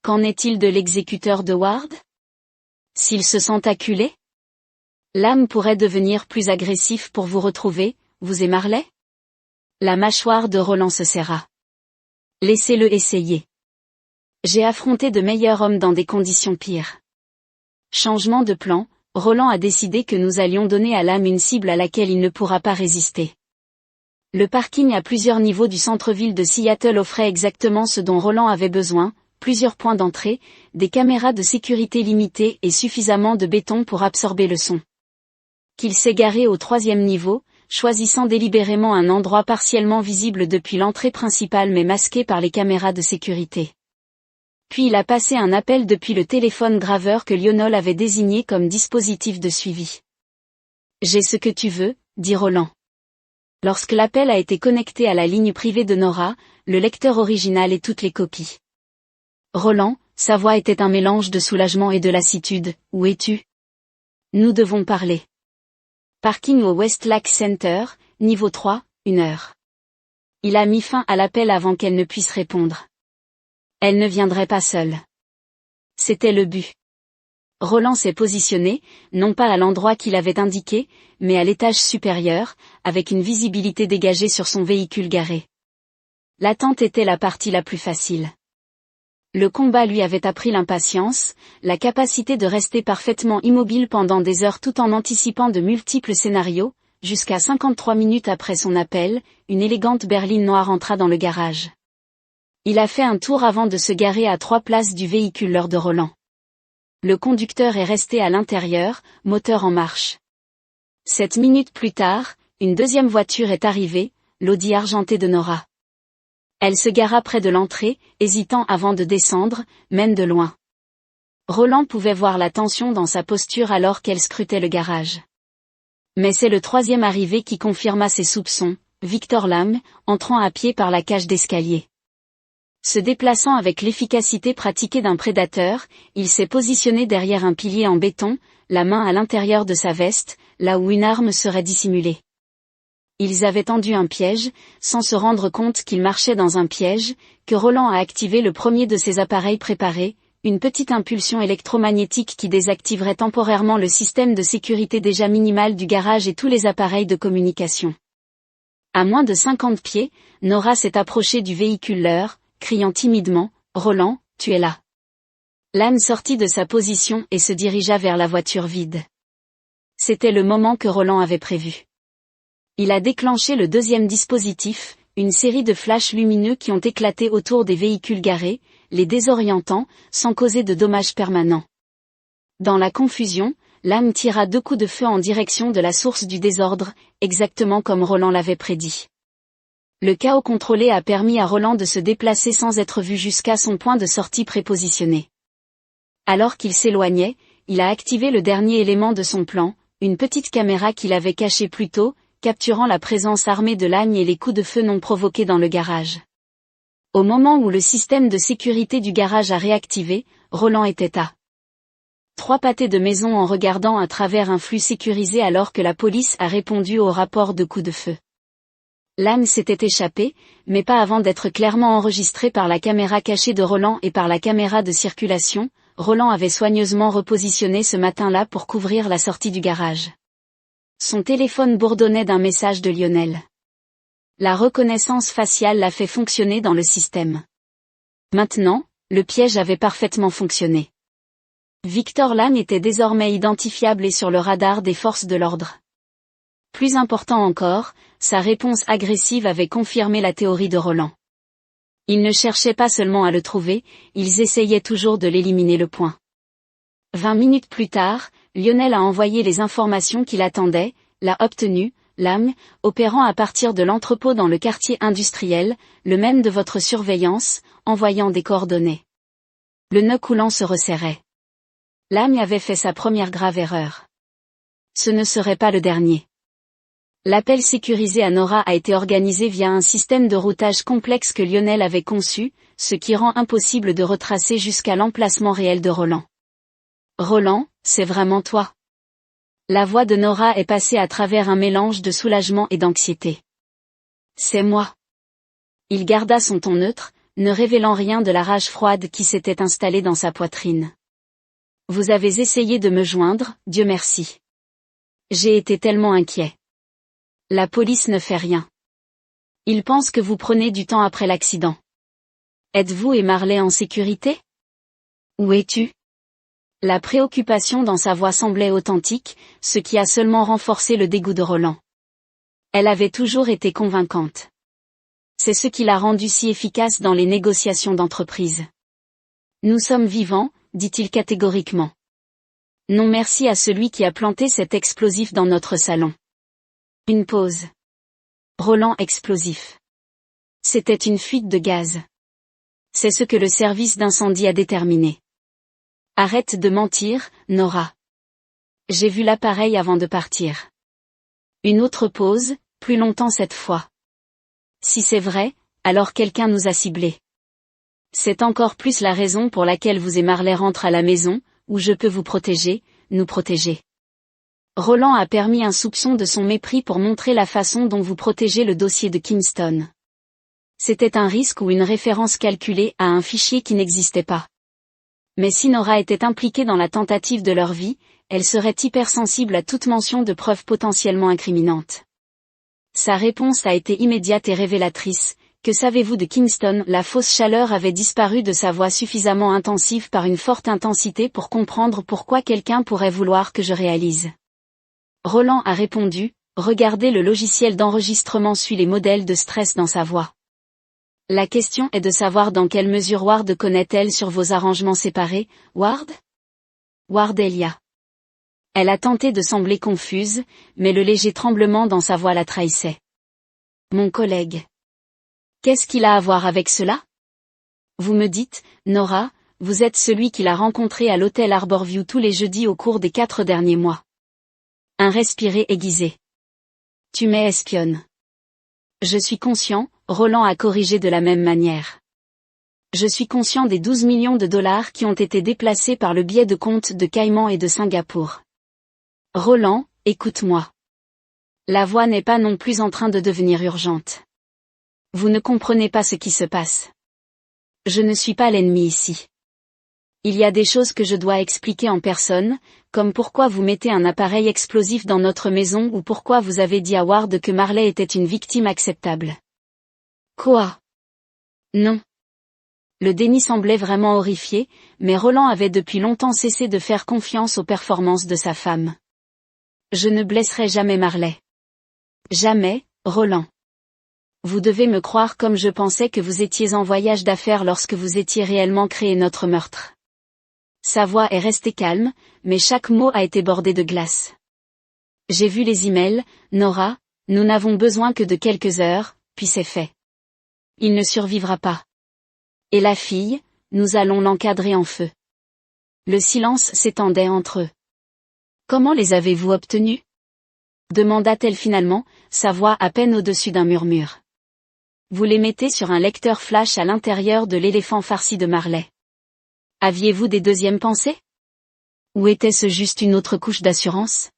Qu'en est-il de l'exécuteur de Ward? S'il se sent acculé? L'âme pourrait devenir plus agressif pour vous retrouver, vous et Marley? La mâchoire de Roland se serra. Laissez-le essayer. J'ai affronté de meilleurs hommes dans des conditions pires. Changement de plan, Roland a décidé que nous allions donner à l'âme une cible à laquelle il ne pourra pas résister. Le parking à plusieurs niveaux du centre-ville de Seattle offrait exactement ce dont Roland avait besoin, plusieurs points d'entrée, des caméras de sécurité limitées et suffisamment de béton pour absorber le son. Qu'il s'est garé au 3e niveau, choisissant délibérément un endroit partiellement visible depuis l'entrée principale mais masqué par les caméras de sécurité. Puis il a passé un appel depuis le téléphone graveur que Lionel avait désigné comme dispositif de suivi. « J'ai ce que tu veux », dit Roland. Lorsque l'appel a été connecté à la ligne privée de Nora, le lecteur original et toutes les copies. Roland, sa voix était un mélange de soulagement et de lassitude. « Où es-tu? Nous devons parler. » Parking au Westlake Center, niveau 3, 1 heure. Il a mis fin à l'appel avant qu'elle ne puisse répondre. Elle ne viendrait pas seule. C'était le but. Roland s'est positionné, non pas à l'endroit qu'il avait indiqué, mais à l'étage supérieur, avec une visibilité dégagée sur son véhicule garé. L'attente était la partie la plus facile. Le combat lui avait appris l'impatience, la capacité de rester parfaitement immobile pendant des heures tout en anticipant de multiples scénarios, jusqu'à 53 minutes après son appel, une élégante berline noire entra dans le garage. Il a fait un tour avant de se garer à 3 places du véhicule de Roland. Le conducteur est resté à l'intérieur, moteur en marche. 7 minutes plus tard, une deuxième voiture est arrivée, l'Audi argenté de Nora. Elle se gara près de l'entrée, hésitant avant de descendre, même de loin. Roland pouvait voir la tension dans sa posture alors qu'elle scrutait le garage. Mais c'est le 3e arrivé qui confirma ses soupçons, Victor Lam, entrant à pied par la cage d'escalier. Se déplaçant avec l'efficacité pratiquée d'un prédateur, il s'est positionné derrière un pilier en béton, la main à l'intérieur de sa veste, là où une arme serait dissimulée. Ils avaient tendu un piège, sans se rendre compte qu'ils marchaient dans un piège, que Roland a activé le premier de ses appareils préparés, une petite impulsion électromagnétique qui désactiverait temporairement le système de sécurité déjà minimal du garage et tous les appareils de communication. À moins de 50 pieds, Nora s'est approchée du véhicule leur, criant timidement, « Roland, tu es là !» L'âme sortit de sa position et se dirigea vers la voiture vide. C'était le moment que Roland avait prévu. Il a déclenché le 2e dispositif, une série de flashs lumineux qui ont éclaté autour des véhicules garés, les désorientant, sans causer de dommages permanents. Dans la confusion, l'âme tira 2 coups de feu en direction de la source du désordre, exactement comme Roland l'avait prédit. Le chaos contrôlé a permis à Roland de se déplacer sans être vu jusqu'à son point de sortie prépositionné. Alors qu'il s'éloignait, il a activé le dernier élément de son plan, une petite caméra qu'il avait cachée plus tôt, capturant la présence armée de l'âme et les coups de feu non provoqués dans le garage. Au moment où le système de sécurité du garage a réactivé, Roland était à 3 pâtés de maison en regardant à travers un flux sécurisé alors que la police a répondu au rapport de coups de feu. L'âme s'était échappée, mais pas avant d'être clairement enregistré par la caméra cachée de Roland et par la caméra de circulation. Roland avait soigneusement repositionné ce matin-là pour couvrir la sortie du garage. Son téléphone bourdonnait d'un message de Lionel. La reconnaissance faciale l'a fait fonctionner dans le système. Maintenant, Le piège avait parfaitement fonctionné. Victor Lang était désormais identifiable et sur le radar des forces de l'ordre. Plus important encore, sa réponse agressive avait confirmé la théorie de Roland. Ils ne cherchaient pas seulement à le trouver, ils essayaient toujours de l'éliminer le point. 20 minutes plus tard, Lionel a envoyé les informations qu'il attendait, l'a obtenu, Lang, opérant à partir de l'entrepôt dans le quartier industriel, le même de votre surveillance, envoyant des coordonnées. Le nœud coulant se resserrait. Lang avait fait sa première grave erreur. Ce ne serait pas le dernier. L'appel sécurisé à Nora a été organisé via un système de routage complexe que Lionel avait conçu, ce qui rend impossible de retracer jusqu'à l'emplacement réel de Roland. Roland, c'est vraiment toi. La voix de Nora est passée à travers un mélange de soulagement et d'anxiété. C'est moi. Il garda son ton neutre, ne révélant rien de la rage froide qui s'était installée dans sa poitrine. Vous avez essayé de me joindre, Dieu merci. J'ai été tellement inquiet. La police ne fait rien. Ils pensent que vous prenez du temps après l'accident. Êtes-vous et Marley en sécurité? Où es-tu? La préoccupation dans sa voix semblait authentique, ce qui a seulement renforcé le dégoût de Roland. Elle avait toujours été convaincante. C'est ce qui l'a rendue si efficace dans les négociations d'entreprise. Nous sommes vivants, dit-il catégoriquement. Non merci à celui qui a planté cet explosif dans notre salon. Une pause. Roland explosif. C'était une fuite de gaz. C'est ce que le service d'incendie a déterminé. Arrête de mentir, Nora. J'ai vu l'appareil avant de partir. Une autre pause, plus longtemps cette fois. Si c'est vrai, alors quelqu'un nous a ciblés. C'est encore plus la raison pour laquelle vous et Marley rentrent à la maison, où je peux vous protéger, nous protéger. Roland a permis un soupçon de son mépris pour montrer la façon dont vous protégez le dossier de Kingston. C'était un risque ou une référence calculée à un fichier qui n'existait pas. Mais si Nora était impliquée dans la tentative de leur vie, elle serait hypersensible à toute mention de preuves potentiellement incriminantes. Sa réponse a été immédiate et révélatrice. Que savez-vous de Kingston? La fausse chaleur avait disparu de sa voix suffisamment intensive par une forte intensité pour comprendre pourquoi quelqu'un pourrait vouloir que je réalise. Roland a répondu, regardez le logiciel d'enregistrement suit les modèles de stress dans sa voix. La question est de savoir dans quelle mesure Ward connaît-elle sur vos arrangements séparés, Ward? Ward Elia. Elle a tenté de sembler confuse, mais le léger tremblement dans sa voix la trahissait. Mon collègue. Qu'est-ce qu'il a à voir avec cela? Vous me dites, Nora, vous êtes celui qu'il a rencontré à l'hôtel Arborview tous les jeudis au cours des 4 derniers mois. Un respirer aiguisé. Tu m'espionnes. Je suis conscient, Roland a corrigé de la même manière. Je suis conscient des 12 millions de dollars qui ont été déplacés par le biais de comptes de Caïman et de Singapour. Roland, écoute-moi. La voix n'est pas non plus en train de devenir urgente. Vous ne comprenez pas ce qui se passe. Je ne suis pas l'ennemi ici. Il y a des choses que je dois expliquer en personne, comme pourquoi vous mettez un appareil explosif dans notre maison ou pourquoi vous avez dit à Ward que Marley était une victime acceptable. Quoi? Non. Le déni semblait vraiment horrifié, mais Roland avait depuis longtemps cessé de faire confiance aux performances de sa femme. Je ne blesserai jamais Marley. Jamais, Roland. Vous devez me croire comme je pensais que vous étiez en voyage d'affaires lorsque vous étiez réellement créé notre meurtre. Sa voix est restée calme, mais chaque mot a été bordé de glace. J'ai vu les emails, Nora, nous n'avons besoin que de quelques heures, puis c'est fait. Il ne survivra pas. Et la fille, nous allons l'encadrer en feu. Le silence s'étendait entre eux. Comment les avez-vous obtenus? Demanda-t-elle finalement, sa voix à peine au-dessus d'un murmure. Vous les mettez sur un lecteur flash à l'intérieur de l'éléphant farci de Marley. Aviez-vous des deuxièmes pensées? Ou était-ce juste une autre couche d'assurance?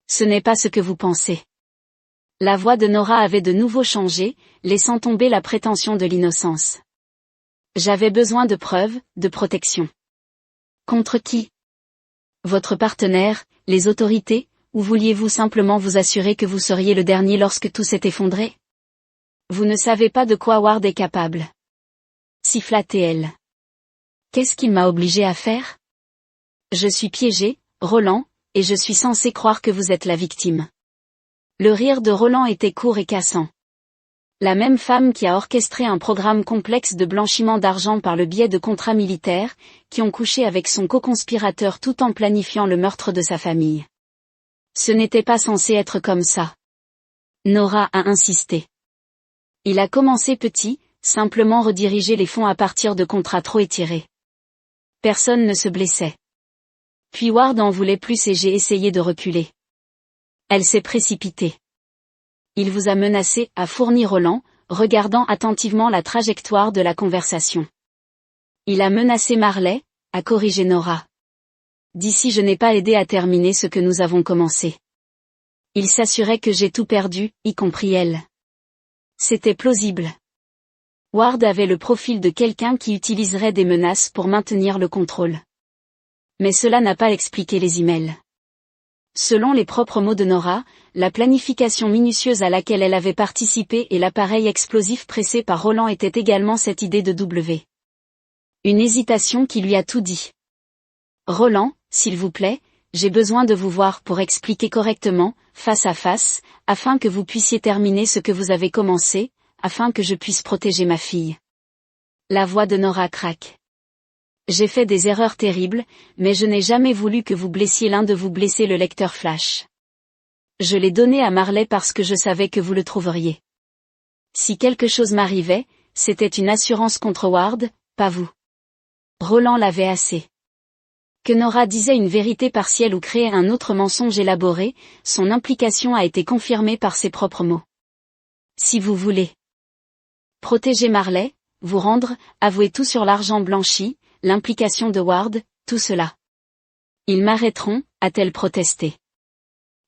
Ce n'est pas ce que vous pensez. La voix de Nora avait de nouveau changé, laissant tomber la prétention de l'innocence. J'avais besoin de preuves, de protection. Contre qui? Votre partenaire, les autorités, ou vouliez-vous simplement vous assurer que vous seriez le dernier lorsque tout s'est effondré? Vous ne savez pas de quoi Ward est capable. Siffla-t-elle. Qu'est-ce qu'il m'a obligé à faire? Je suis piégé, Roland, et je suis censé croire que vous êtes la victime. Le rire de Roland était court et cassant. La même femme qui a orchestré un programme complexe de blanchiment d'argent par le biais de contrats militaires, qui ont couché avec son co-conspirateur tout en planifiant le meurtre de sa famille. Ce n'était pas censé être comme ça. Nora a insisté. Il a commencé petit, simplement rediriger les fonds à partir de contrats trop étirés. Personne ne se blessait. Puis Ward en voulait plus et j'ai essayé de reculer. Elle s'est précipitée. Il vous a menacé, a fourni Roland, regardant attentivement la trajectoire de la conversation. Il a menacé Marley, a corrigé Nora. D'ici je n'ai pas aidé à terminer ce que nous avons commencé. Il s'assurait que j'ai tout perdu, y compris elle. C'était plausible. Ward avait le profil de quelqu'un qui utiliserait des menaces pour maintenir le contrôle. Mais cela n'a pas expliqué les emails. Selon les propres mots de Nora, la planification minutieuse à laquelle elle avait participé et l'appareil explosif pressé par Roland étaient également cette idée de W. Une hésitation qui lui a tout dit. Roland, s'il vous plaît, j'ai besoin de vous voir pour expliquer correctement, face à face, afin que vous puissiez terminer ce que vous avez commencé, afin que je puisse protéger ma fille. La voix de Nora craque. J'ai fait des erreurs terribles, mais je n'ai jamais voulu que vous blessiez l'un de vous blesser le lecteur flash. Je l'ai donné à Marley parce que je savais que vous le trouveriez. Si quelque chose m'arrivait, c'était une assurance contre Ward, pas vous. Roland l'avait assez. Que Nora disait une vérité partielle ou créait un autre mensonge élaboré, son implication a été confirmée par ses propres mots. Si vous voulez protéger Marley, vous rendre, avouer tout sur l'argent blanchi, l'implication de Ward, tout cela. Ils m'arrêteront, a-t-elle protesté.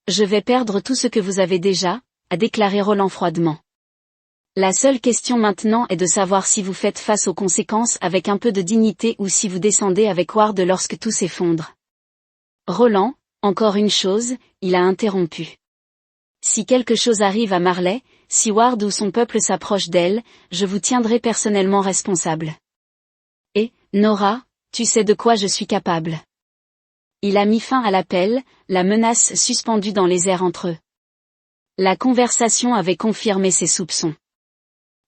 Je vais perdre tout ce que vous avez déjà, a déclaré Roland froidement. La seule question maintenant est de savoir si vous faites face aux conséquences avec un peu de dignité ou si vous descendez avec Ward lorsque tout s'effondre. Roland, encore une chose, il a interrompu. Si quelque chose arrive à Marley, si Ward ou son peuple s'approche d'elle, je vous tiendrai personnellement responsable. Et, Nora, tu sais de quoi je suis capable. Il a mis fin à l'appel, la menace suspendue dans les airs entre eux. La conversation avait confirmé ses soupçons.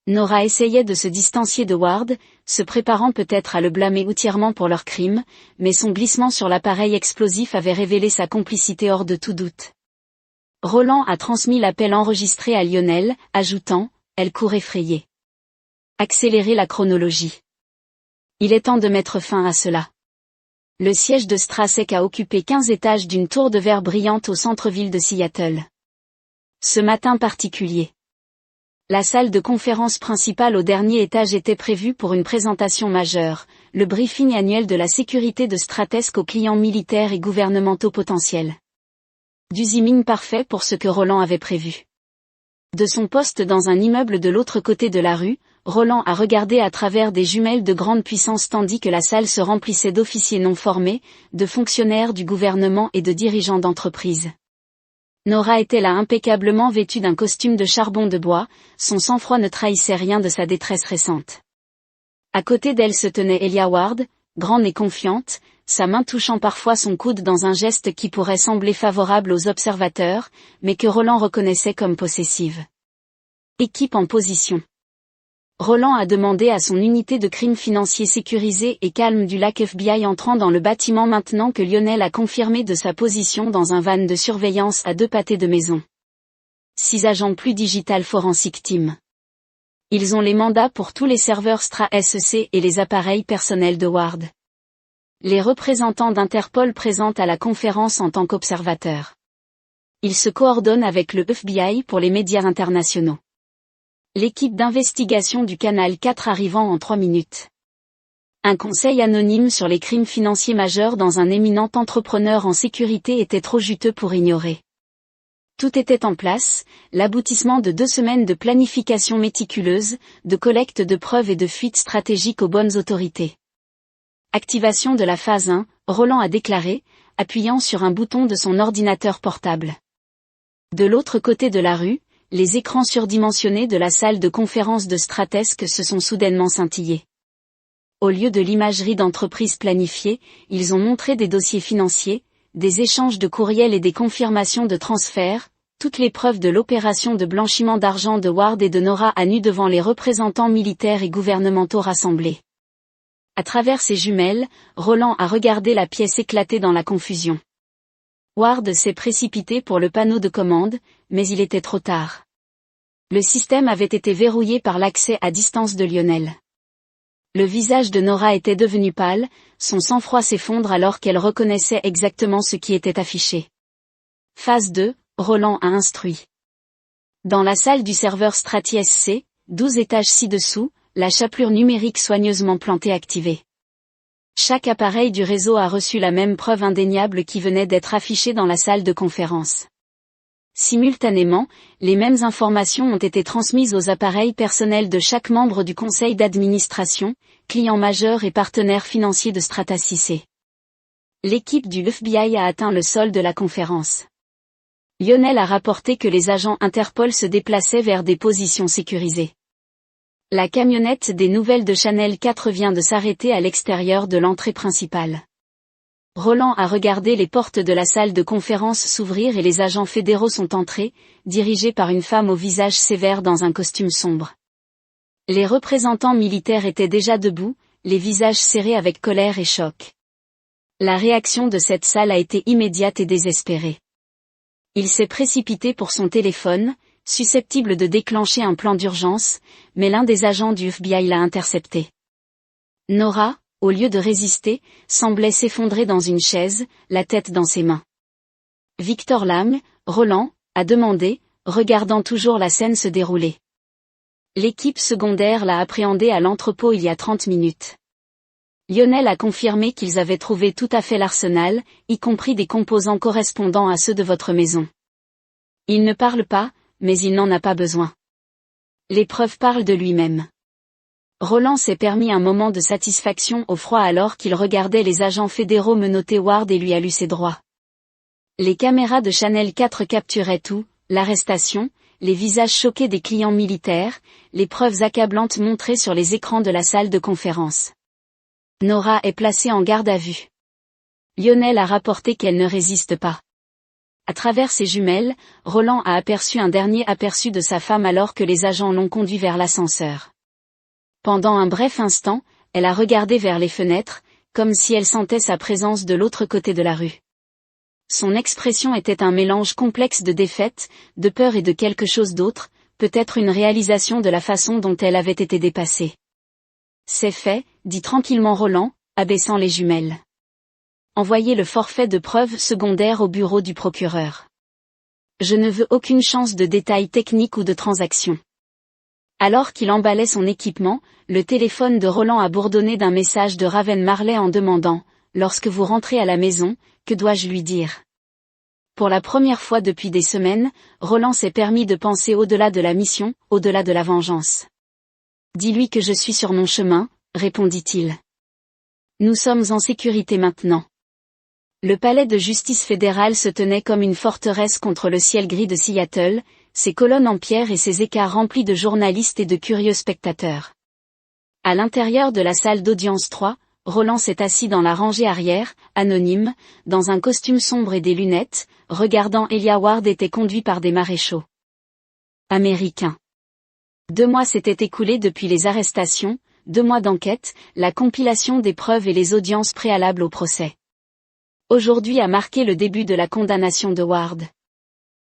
Nora essayait de se distancier de Ward, se préparant peut-être à le blâmer outrièrement pour leur crime, mais son glissement sur l'appareil explosif avait révélé sa complicité hors de tout doute. Roland a transmis l'appel enregistré à Lionel, ajoutant, elle court effrayée. Accélérer la chronologie. Il est temps de mettre fin à cela. Le siège de Strasek a occupé 15 étages d'une tour de verre brillante au centre-ville de Seattle. Ce matin particulier. La salle de conférence principale au dernier étage était prévue pour une présentation majeure, le briefing annuel de la sécurité de Stratesk aux clients militaires et gouvernementaux potentiels. Du timing parfait pour ce que Roland avait prévu. De son poste dans un immeuble de l'autre côté de la rue, Roland a regardé à travers des jumelles de grande puissance tandis que la salle se remplissait d'officiers non formés, de fonctionnaires du gouvernement et de dirigeants d'entreprises. Nora était là impeccablement vêtue d'un costume de charbon de bois, son sang-froid ne trahissait rien de sa détresse récente. À côté d'elle se tenait Elia Ward, grande et confiante, sa main touchant parfois son coude dans un geste qui pourrait sembler favorable aux observateurs, mais que Roland reconnaissait comme possessive. Équipe en position. Roland a demandé à son unité de crime financier sécurisée et calme du lac FBI entrant dans le bâtiment maintenant que Lionel a confirmé de sa position dans un van de surveillance à 2 pâtés de maison. 6 agents plus Digital Forensic Team. Ils ont les mandats pour tous les serveurs STRA-SEC et les appareils personnels de Ward. Les représentants d'Interpol présentent à la conférence en tant qu'observateurs. Ils se coordonnent avec le FBI pour les médias internationaux. L'équipe d'investigation du Canal 4 arrivant en 3 minutes. Un conseil anonyme sur les crimes financiers majeurs dans un éminent entrepreneur en sécurité était trop juteux pour ignorer. Tout était en place, l'aboutissement de 2 semaines de planification méticuleuse, de collecte de preuves et de fuite stratégique aux bonnes autorités. Activation de la phase 1, Roland a déclaré, appuyant sur un bouton de son ordinateur portable. De l'autre côté de la rue, les écrans surdimensionnés de la salle de conférence de Stratesk se sont soudainement scintillés. Au lieu de l'imagerie d'entreprises planifiées, ils ont montré des dossiers financiers, des échanges de courriels et des confirmations de transferts, toutes les preuves de l'opération de blanchiment d'argent de Ward et de Nora à nu devant les représentants militaires et gouvernementaux rassemblés. À travers ses jumelles, Roland a regardé la pièce éclater dans la confusion. Ward s'est précipité pour le panneau de commande, mais il était trop tard. Le système avait été verrouillé par l'accès à distance de Lionel. Le visage de Nora était devenu pâle, son sang-froid s'effondre alors qu'elle reconnaissait exactement ce qui était affiché. Phase 2, Roland a instruit. Dans la salle du serveur Strati SC, 12 étages ci-dessous, la chapelure numérique soigneusement plantée activée. Chaque appareil du réseau a reçu la même preuve indéniable qui venait d'être affichée dans la salle de conférence. Simultanément, les mêmes informations ont été transmises aux appareils personnels de chaque membre du conseil d'administration, client majeur et partenaire financier de Strata CC. L'équipe du FBI a atteint le sol de la conférence. Lionel a rapporté que les agents Interpol se déplaçaient vers des positions sécurisées. La camionnette des nouvelles de Channel 4 vient de s'arrêter à l'extérieur de l'entrée principale. Roland a regardé les portes de la salle de conférence s'ouvrir et les agents fédéraux sont entrés, dirigés par une femme au visage sévère dans un costume sombre. Les représentants militaires étaient déjà debout, les visages serrés avec colère et choc. La réaction de cette salle a été immédiate et désespérée. Il s'est précipité pour son téléphone, susceptible de déclencher un plan d'urgence, mais l'un des agents du FBI l'a intercepté. Nora, au lieu de résister, semblait s'effondrer dans une chaise, la tête dans ses mains. Victor Lam, Roland, a demandé, regardant toujours la scène se dérouler. L'équipe secondaire l'a appréhendé à l'entrepôt il y a 30 minutes. Lionel a confirmé qu'ils avaient trouvé tout à fait l'arsenal, y compris des composants correspondant à ceux de votre maison. Il ne parle pas, mais il n'en a pas besoin. Les preuves parlent de lui-même. Roland s'est permis un moment de satisfaction au froid alors qu'il regardait les agents fédéraux menotter Ward et lui a lu ses droits. Les caméras de Channel 4 capturaient tout, l'arrestation, les visages choqués des clients militaires, les preuves accablantes montrées sur les écrans de la salle de conférence. Nora est placée en garde à vue. Lionel a rapporté qu'elle ne résiste pas. À travers ses jumelles, Roland a aperçu un dernier aperçu de sa femme alors que les agents l'ont conduit vers l'ascenseur. Pendant un bref instant, elle a regardé vers les fenêtres, comme si elle sentait sa présence de l'autre côté de la rue. Son expression était un mélange complexe de défaite, de peur et de quelque chose d'autre, peut-être une réalisation de la façon dont elle avait été dépassée. C'est fait, dit tranquillement Roland, abaissant les jumelles. Envoyez le forfait de preuve secondaire au bureau du procureur. Je ne veux aucune chance de détails techniques ou de transaction. Alors qu'il emballait son équipement, le téléphone de Roland a bourdonné d'un message de Raven Marley en demandant « Lorsque vous rentrez à la maison, que dois-je lui dire ?» Pour la première fois depuis des semaines, Roland s'est permis de penser au-delà de la mission, au-delà de la vengeance. « Dis-lui que je suis sur mon chemin, » répondit-il. « Nous sommes en sécurité maintenant. » Le palais de justice fédérale se tenait comme une forteresse contre le ciel gris de Seattle, ses colonnes en pierre et ses écarts remplis de journalistes et de curieux spectateurs. À l'intérieur de la salle d'audience 3, Roland s'est assis dans la rangée arrière, anonyme, dans un costume sombre et des lunettes, regardant Elijah Ward était conduit par des maréchaux américains. 2 mois s'étaient écoulés depuis les arrestations, 2 mois d'enquête, la compilation des preuves et les audiences préalables au procès. Aujourd'hui a marqué le début de la condamnation de Ward.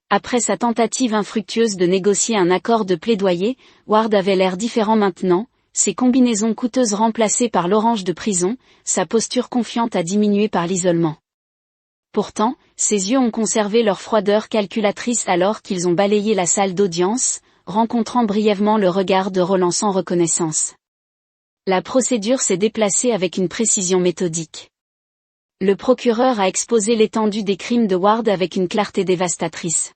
Après sa tentative infructueuse de négocier un accord de plaidoyer, Ward avait l'air différent maintenant, ses combinaisons coûteuses remplacées par l'orange de prison, sa posture confiante a diminué par l'isolement. Pourtant, ses yeux ont conservé leur froideur calculatrice alors qu'ils ont balayé la salle d'audience, rencontrant brièvement le regard de Roland sans reconnaissance. La procédure s'est déplacée avec une précision méthodique. Le procureur a exposé l'étendue des crimes de Ward avec une clarté dévastatrice.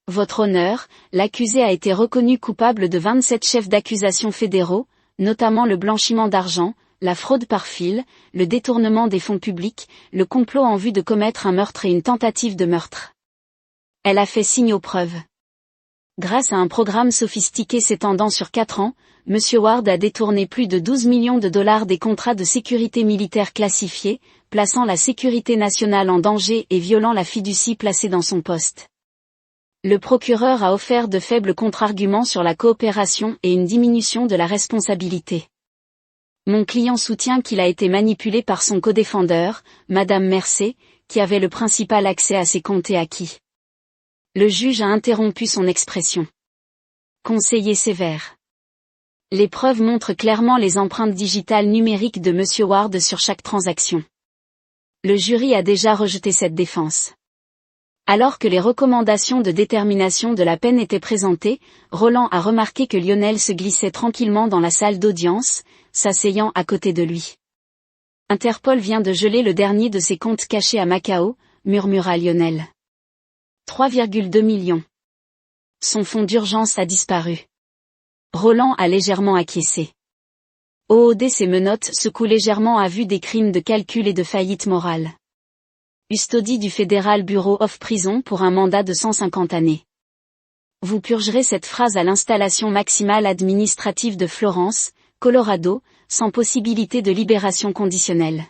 Votre honneur, l'accusé a été reconnu coupable de 27 chefs d'accusation fédéraux, notamment le blanchiment d'argent, la fraude par fil, le détournement des fonds publics, le complot en vue de commettre un meurtre et une tentative de meurtre. Elle a fait signe aux preuves. Grâce à un programme sophistiqué s'étendant sur 4 ans, M. Ward a détourné plus de 12 millions de dollars des contrats de sécurité militaire classifiés, plaçant la sécurité nationale en danger et violant la fiducie placée dans son poste. Le procureur a offert de faibles contre-arguments sur la coopération et une diminution de la responsabilité. Mon client soutient qu'il a été manipulé par son codéfendeur, Madame Mercé, qui avait le principal accès à ses comptes et acquis. Le juge a interrompu son expression. Conseiller sévère. Les preuves montrent clairement les empreintes digitales numériques de M. Ward sur chaque transaction. Le jury a déjà rejeté cette défense. Alors que les recommandations de détermination de la peine étaient présentées, Roland a remarqué que Lionel se glissait tranquillement dans la salle d'audience, s'asseyant à côté de lui. Interpol vient de geler le dernier de ses comptes cachés à Macao, murmura Lionel. 3,2 millions. Son fonds d'urgence a disparu. Roland a légèrement acquiescé. OOD ses menottes secouent légèrement à vue des crimes de calcul et de faillite morale. Custodie du Federal Bureau of Prison pour un mandat de 150 années. Vous purgerez cette phrase à l'installation maximale administrative de Florence, Colorado, sans possibilité de libération conditionnelle.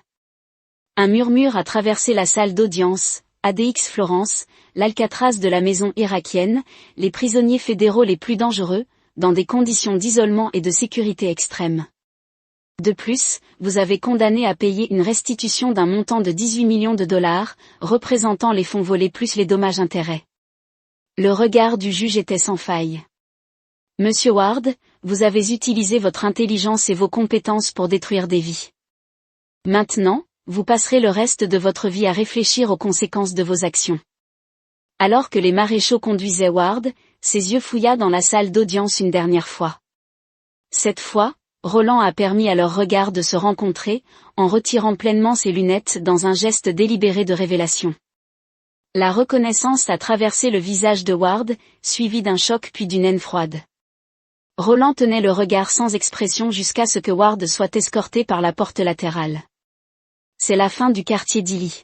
Un murmure a traversé la salle d'audience, ADX Florence, l'Alcatraz de la maison irakienne, les prisonniers fédéraux les plus dangereux, dans des conditions d'isolement et de sécurité extrême. De plus, vous avez condamné à payer une restitution d'un montant de 18 millions de dollars, représentant les fonds volés plus les dommages-intérêts. Le regard du juge était sans faille. Monsieur Ward, vous avez utilisé votre intelligence et vos compétences pour détruire des vies. Maintenant, vous passerez le reste de votre vie à réfléchir aux conséquences de vos actions. Alors que les maréchaux conduisaient Ward, ses yeux fouilla dans la salle d'audience une dernière fois. Cette fois, Roland a permis à leurs regards de se rencontrer, en retirant pleinement ses lunettes dans un geste délibéré de révélation. La reconnaissance a traversé le visage de Ward, suivi d'un choc puis d'une haine froide. Roland tenait le regard sans expression jusqu'à ce que Ward soit escorté par la porte latérale. C'est la fin du quartier d'Ily.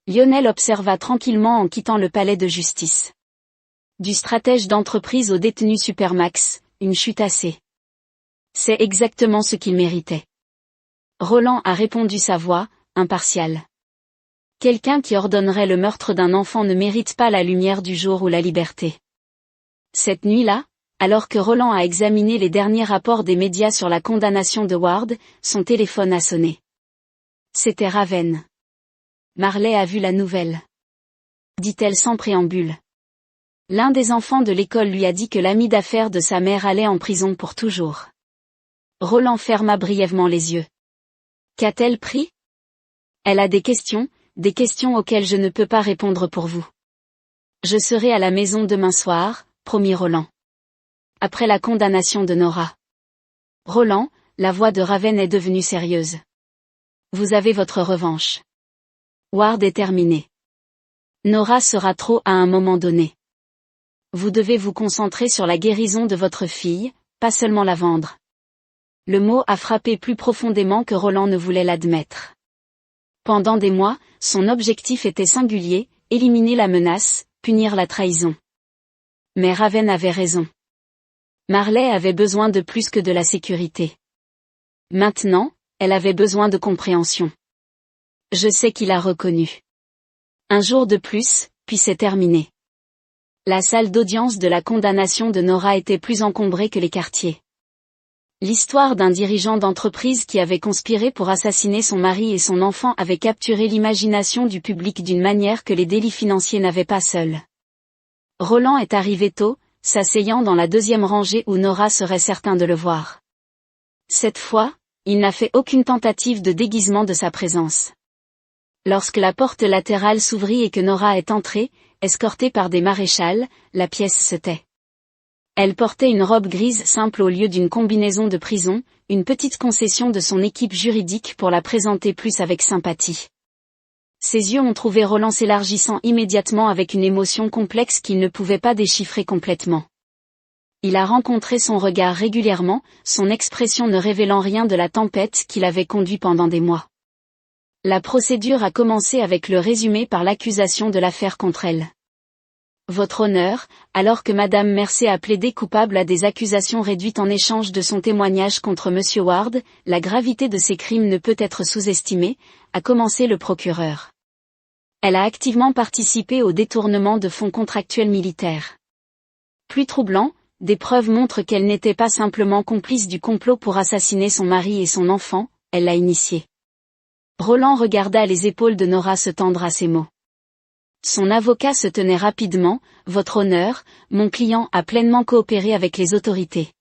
Lionel observa tranquillement en quittant le palais de justice. Du stratège d'entreprise au détenu Supermax, une chute assez. C'est exactement ce qu'il méritait. Roland a répondu sa voix, impartiale. Quelqu'un qui ordonnerait le meurtre d'un enfant ne mérite pas la lumière du jour ou la liberté. Cette nuit-là, alors que Roland a examiné les derniers rapports des médias sur la condamnation de Ward, son téléphone a sonné. C'était Raven. Marley a vu la nouvelle. Dit-elle sans préambule. L'un des enfants de l'école lui a dit que l'ami d'affaires de sa mère allait en prison pour toujours. Roland ferma brièvement les yeux. Qu'a-t-elle pris? Elle a des questions auxquelles je ne peux pas répondre pour vous. Je serai à la maison demain soir, promit Roland. Après la condamnation de Nora. Roland, la voix de Raven est devenue sérieuse. Vous avez votre revanche. Ward est terminé. Nora sera trop à un moment donné. Vous devez vous concentrer sur la guérison de votre fille, pas seulement la vendre. Le mot a frappé plus profondément que Roland ne voulait l'admettre. Pendant des mois, son objectif était singulier, éliminer la menace, punir la trahison. Mais Raven avait raison. Marley avait besoin de plus que de la sécurité. Maintenant, elle avait besoin de compréhension. Je sais qu'il a reconnu. Un jour de plus, puis c'est terminé. La salle d'audience de la condamnation de Nora était plus encombrée que les quartiers. L'histoire d'un dirigeant d'entreprise qui avait conspiré pour assassiner son mari et son enfant avait capturé l'imagination du public d'une manière que les délits financiers n'avaient pas seuls. Roland est arrivé tôt, s'asseyant dans la deuxième rangée où Nora serait certain de le voir. Cette fois, il n'a fait aucune tentative de déguisement de sa présence. Lorsque la porte latérale s'ouvrit et que Nora est entrée, escortée par des maréchals, la pièce se tait. Elle portait une robe grise simple au lieu d'une combinaison de prison, une petite concession de son équipe juridique pour la présenter plus avec sympathie. Ses yeux ont trouvé Roland s'élargissant immédiatement avec une émotion complexe qu'il ne pouvait pas déchiffrer complètement. Il a rencontré son regard régulièrement, son expression ne révélant rien de la tempête qu'il avait conduit pendant des mois. La procédure a commencé avec le résumé par l'accusation de l'affaire contre elle. Votre honneur, alors que Madame Mercé a plaidé coupable à des accusations réduites en échange de son témoignage contre Monsieur Ward, la gravité de ces crimes ne peut être sous-estimée, a commencé le procureur. Elle a activement participé au détournement de fonds contractuels militaires. Plus troublant, des preuves montrent qu'elle n'était pas simplement complice du complot pour assassiner son mari et son enfant, elle l'a initié. Roland regarda les épaules de Nora se tendre à ces mots. Son avocat se tenait rapidement, Votre honneur, mon client a pleinement coopéré avec les autorités.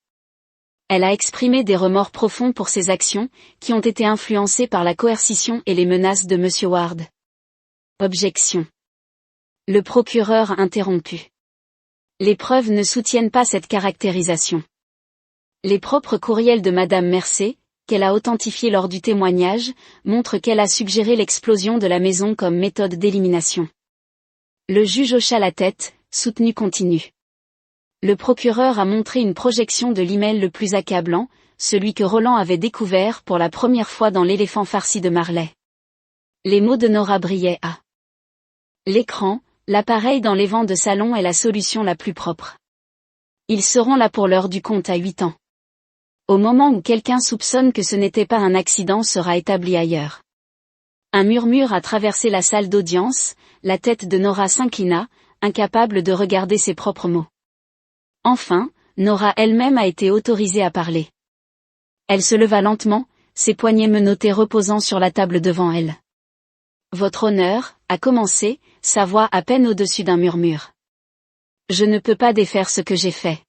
Elle a exprimé des remords profonds pour ses actions, qui ont été influencées par la coercition et les menaces de Monsieur Ward. Objection. Le procureur a interrompu. Les preuves ne soutiennent pas cette caractérisation. Les propres courriels de Madame Mercé, qu'elle a authentifiés lors du témoignage, montrent qu'elle a suggéré l'explosion de la maison comme méthode d'élimination. Le juge hocha la tête, soutenu continu. Le procureur a montré une projection de l'email le plus accablant, celui que Roland avait découvert pour la première fois dans l'éléphant farci de Marley. Les mots de Nora brillaient à l'écran, l'appareil dans les vents de salon est la solution la plus propre. Ils seront là pour l'heure du compte à 8 ans. Au moment où quelqu'un soupçonne que ce n'était pas un accident sera établi ailleurs. Un murmure a traversé la salle d'audience, la tête de Nora s'inclina, incapable de regarder ses propres mots. Enfin, Nora elle-même a été autorisée à parler. Elle se leva lentement, ses poignets menottés reposant sur la table devant elle. Votre honneur, a commencé, sa voix à peine au-dessus d'un murmure. Je ne peux pas défaire ce que j'ai fait.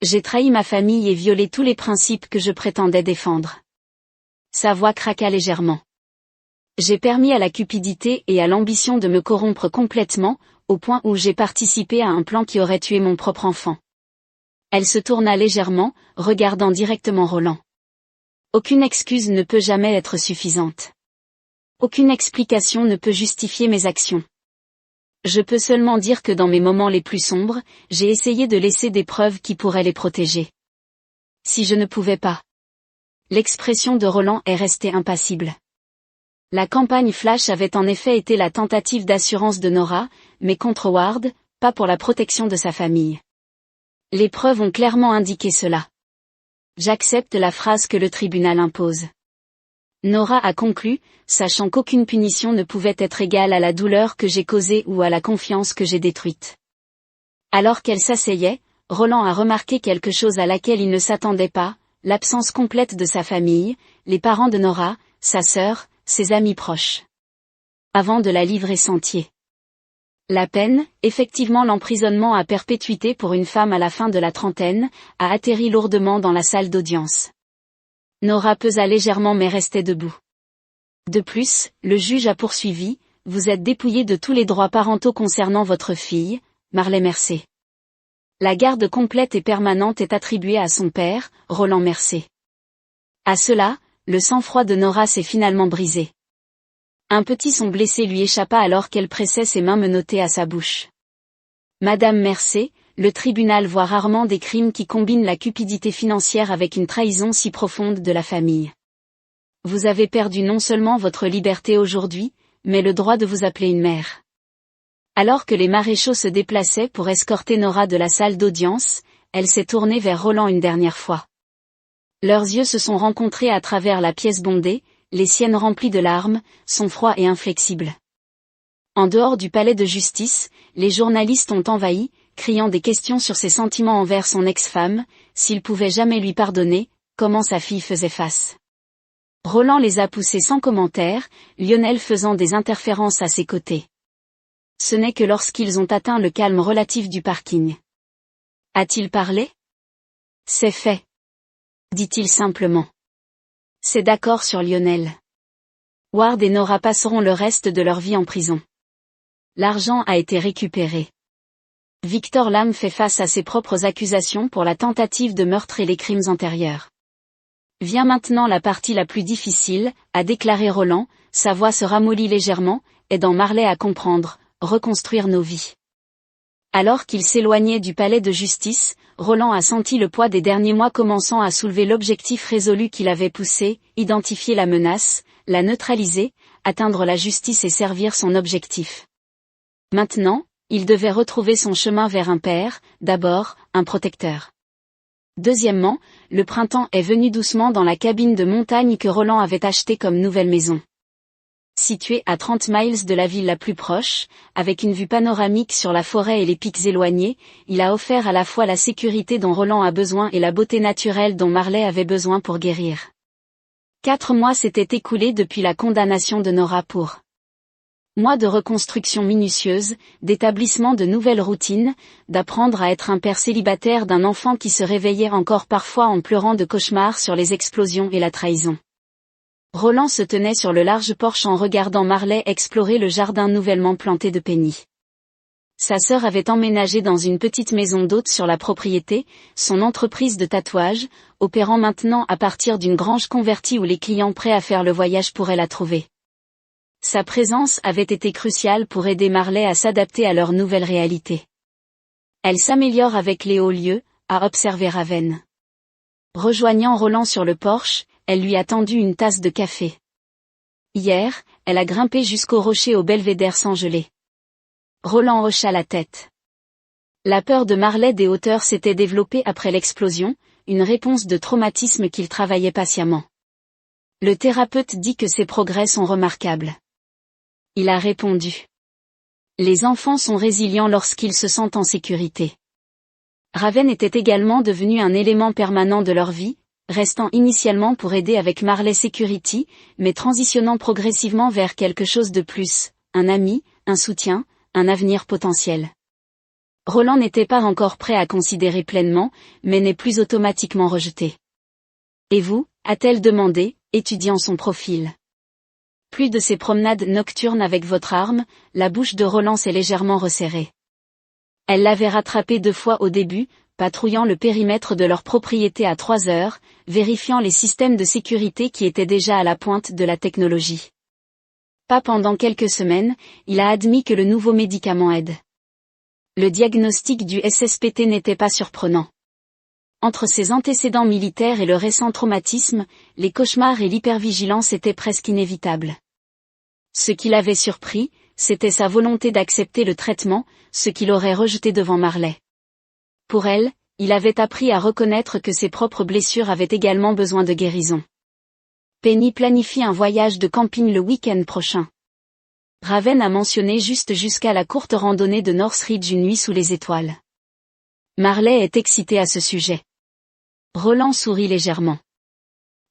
J'ai trahi ma famille et violé tous les principes que je prétendais défendre. Sa voix craqua légèrement. J'ai permis à la cupidité et à l'ambition de me corrompre complètement, au point où j'ai participé à un plan qui aurait tué mon propre enfant. Elle se tourna légèrement, regardant directement Roland. Aucune excuse ne peut jamais être suffisante. Aucune explication ne peut justifier mes actions. Je peux seulement dire que dans mes moments les plus sombres, j'ai essayé de laisser des preuves qui pourraient les protéger. Si je ne pouvais pas. L'expression de Roland est restée impassible. La campagne Flash avait en effet été la tentative d'assurance de Nora, mais contre Ward, pas pour la protection de sa famille. Les preuves ont clairement indiqué cela. J'accepte la phrase que le tribunal impose. Nora a conclu, sachant qu'aucune punition ne pouvait être égale à la douleur que j'ai causée ou à la confiance que j'ai détruite. Alors qu'elle s'asseyait, Roland a remarqué quelque chose à laquelle il ne s'attendait pas, l'absence complète de sa famille, les parents de Nora, sa sœur, ses amis proches. Avant de la livrer sentier. La peine, effectivement l'emprisonnement à perpétuité pour une femme à la fin de la trentaine, a atterri lourdement dans la salle d'audience. Nora pesa légèrement mais restait debout. De plus, le juge a poursuivi, vous êtes dépouillé de tous les droits parentaux concernant votre fille, Marley Mercé. La garde complète et permanente est attribuée à son père, Roland Mercé. À cela, le sang-froid de Nora s'est finalement brisé. Un petit son blessé lui échappa alors qu'elle pressait ses mains menottées à sa bouche. Madame Mercé, le tribunal voit rarement des crimes qui combinent la cupidité financière avec une trahison si profonde de la famille. Vous avez perdu non seulement votre liberté aujourd'hui, mais le droit de vous appeler une mère. Alors que les maréchaux se déplaçaient pour escorter Nora de la salle d'audience, elle s'est tournée vers Roland une dernière fois. Leurs yeux se sont rencontrés à travers la pièce bondée, les siennes remplies de larmes, son froid et inflexible. En dehors du palais de justice, les journalistes ont envahi, criant des questions sur ses sentiments envers son ex-femme, s'il pouvait jamais lui pardonner, comment sa fille faisait face. Roland les a poussés sans commentaire, Lionel faisant des interférences à ses côtés. Ce n'est que lorsqu'ils ont atteint le calme relatif du parking. A-t-il parlé ? C'est fait. Dit-il simplement. C'est d'accord sur Lionel. Ward et Nora passeront le reste de leur vie en prison. L'argent a été récupéré. Victor Lam fait face à ses propres accusations pour la tentative de meurtre et les crimes antérieurs. Vient maintenant la partie la plus difficile, a déclaré Roland, sa voix se ramollit légèrement, aidant Marley à comprendre, reconstruire nos vies. Alors qu'il s'éloignait du palais de justice, Roland a senti le poids des derniers mois commençant à soulever l'objectif résolu qu'il avait poussé, identifier la menace, la neutraliser, atteindre la justice et servir son objectif. Maintenant, il devait retrouver son chemin vers un père, d'abord, un protecteur. Deuxièmement, le printemps est venu doucement dans la cabine de montagne que Roland avait achetée comme nouvelle maison. Située à 30 miles de la ville la plus proche, avec une vue panoramique sur la forêt et les pics éloignés, il a offert à la fois la sécurité dont Roland a besoin et la beauté naturelle dont Marley avait besoin pour guérir. 4 mois s'étaient écoulés depuis la condamnation de Nora pour mois de reconstruction minutieuse, d'établissement de nouvelles routines, d'apprendre à être un père célibataire d'un enfant qui se réveillait encore parfois en pleurant de cauchemars sur les explosions et la trahison. Roland se tenait sur le large porche en regardant Marley explorer le jardin nouvellement planté de Penny. Sa sœur avait emménagé dans une petite maison d'hôte sur la propriété, son entreprise de tatouage, opérant maintenant à partir d'une grange convertie où les clients prêts à faire le voyage pourraient la trouver. Sa présence avait été cruciale pour aider Marley à s'adapter à leur nouvelle réalité. Elle s'améliore avec les hauts lieux, a observé Raven. Rejoignant Roland sur le porche, elle lui a tendu une tasse de café. Hier, elle a grimpé jusqu'au rocher au belvédère sans geler. Roland hocha la tête. La peur de Marley des hauteurs s'était développée après l'explosion, une réponse de traumatisme qu'il travaillait patiemment. Le thérapeute dit que ses progrès sont remarquables. Il a répondu. Les enfants sont résilients lorsqu'ils se sentent en sécurité. Raven était également devenu un élément permanent de leur vie, restant initialement pour aider avec Marley Security, mais transitionnant progressivement vers quelque chose de plus, un ami, un soutien, un avenir potentiel. Roland n'était pas encore prêt à considérer pleinement, mais n'est plus automatiquement rejeté. Et vous, a-t-elle demandé, étudiant son profil. Plus de ces promenades nocturnes avec votre arme, la bouche de Roland s'est légèrement resserrée. Elle l'avait rattrapé 2 fois au début, patrouillant le périmètre de leur propriété à 3 heures, vérifiant les systèmes de sécurité qui étaient déjà à la pointe de la technologie. Pas pendant quelques semaines, il a admis que le nouveau médicament aide. Le diagnostic du SSPT n'était pas surprenant. Entre ses antécédents militaires et le récent traumatisme, les cauchemars et l'hypervigilance étaient presque inévitables. Ce qui l'avait surpris, c'était sa volonté d'accepter le traitement, ce qu'il aurait rejeté devant Marley. Pour elle, il avait appris à reconnaître que ses propres blessures avaient également besoin de guérison. Penny planifie un voyage de camping le week-end prochain. Raven a mentionné juste jusqu'à la courte randonnée de Northridge une nuit sous les étoiles. Marley est excitée à ce sujet. Roland sourit légèrement.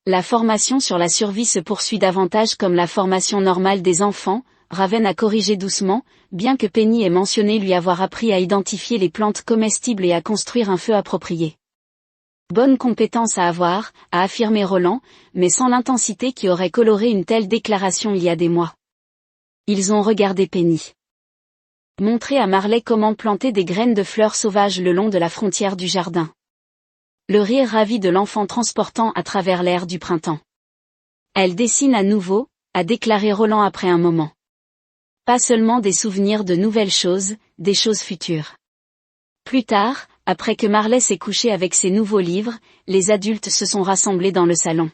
La formation sur la survie se poursuit davantage comme la formation normale des enfants, Raven a corrigé doucement, bien que Penny ait mentionné lui avoir appris à identifier les plantes comestibles et à construire un feu approprié. Bonne compétence à avoir, a affirmé Roland, mais sans l'intensité qui aurait coloré une telle déclaration il y a des mois. Ils ont regardé Penny montrer à Marley comment planter des graines de fleurs sauvages le long de la frontière du jardin. Le rire ravi de l'enfant transportant à travers l'air du printemps. Elle dessine à nouveau, a déclaré Roland après un moment. Pas seulement des souvenirs de nouvelles choses, des choses futures. Plus tard, après que Marley s'est couchée avec ses nouveaux livres, les adultes se sont rassemblés dans le salon.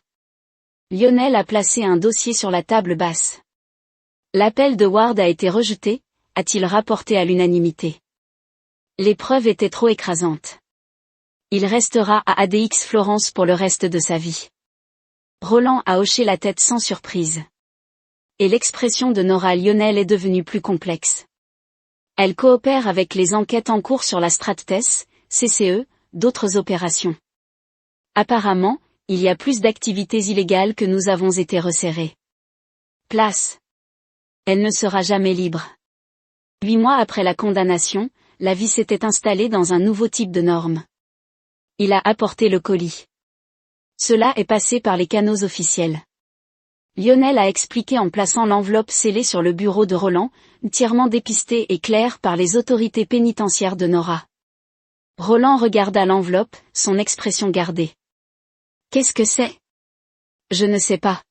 Lionel a placé un dossier sur la table basse. L'appel de Ward a été rejeté, a-t-il rapporté à l'unanimité. L'épreuve était trop écrasante. Il restera à ADX Florence pour le reste de sa vie. Roland a hoché la tête sans surprise. Et l'expression de Nora Lionel est devenue plus complexe. Elle coopère avec les enquêtes en cours sur la Strat-TESS, CCE, d'autres opérations. Apparemment, il y a plus d'activités illégales que nous avons été resserrés. Place. Elle ne sera jamais libre. 8 mois après la condamnation, la vie s'était installée dans un nouveau type de normes. Il a apporté le colis. Cela est passé par les canaux officiels. Lionel a expliqué en plaçant l'enveloppe scellée sur le bureau de Roland, entièrement dépistée et claire par les autorités pénitentiaires de Nora. Roland regarda l'enveloppe, son expression gardée. Qu'est-ce que c'est? Je ne sais pas.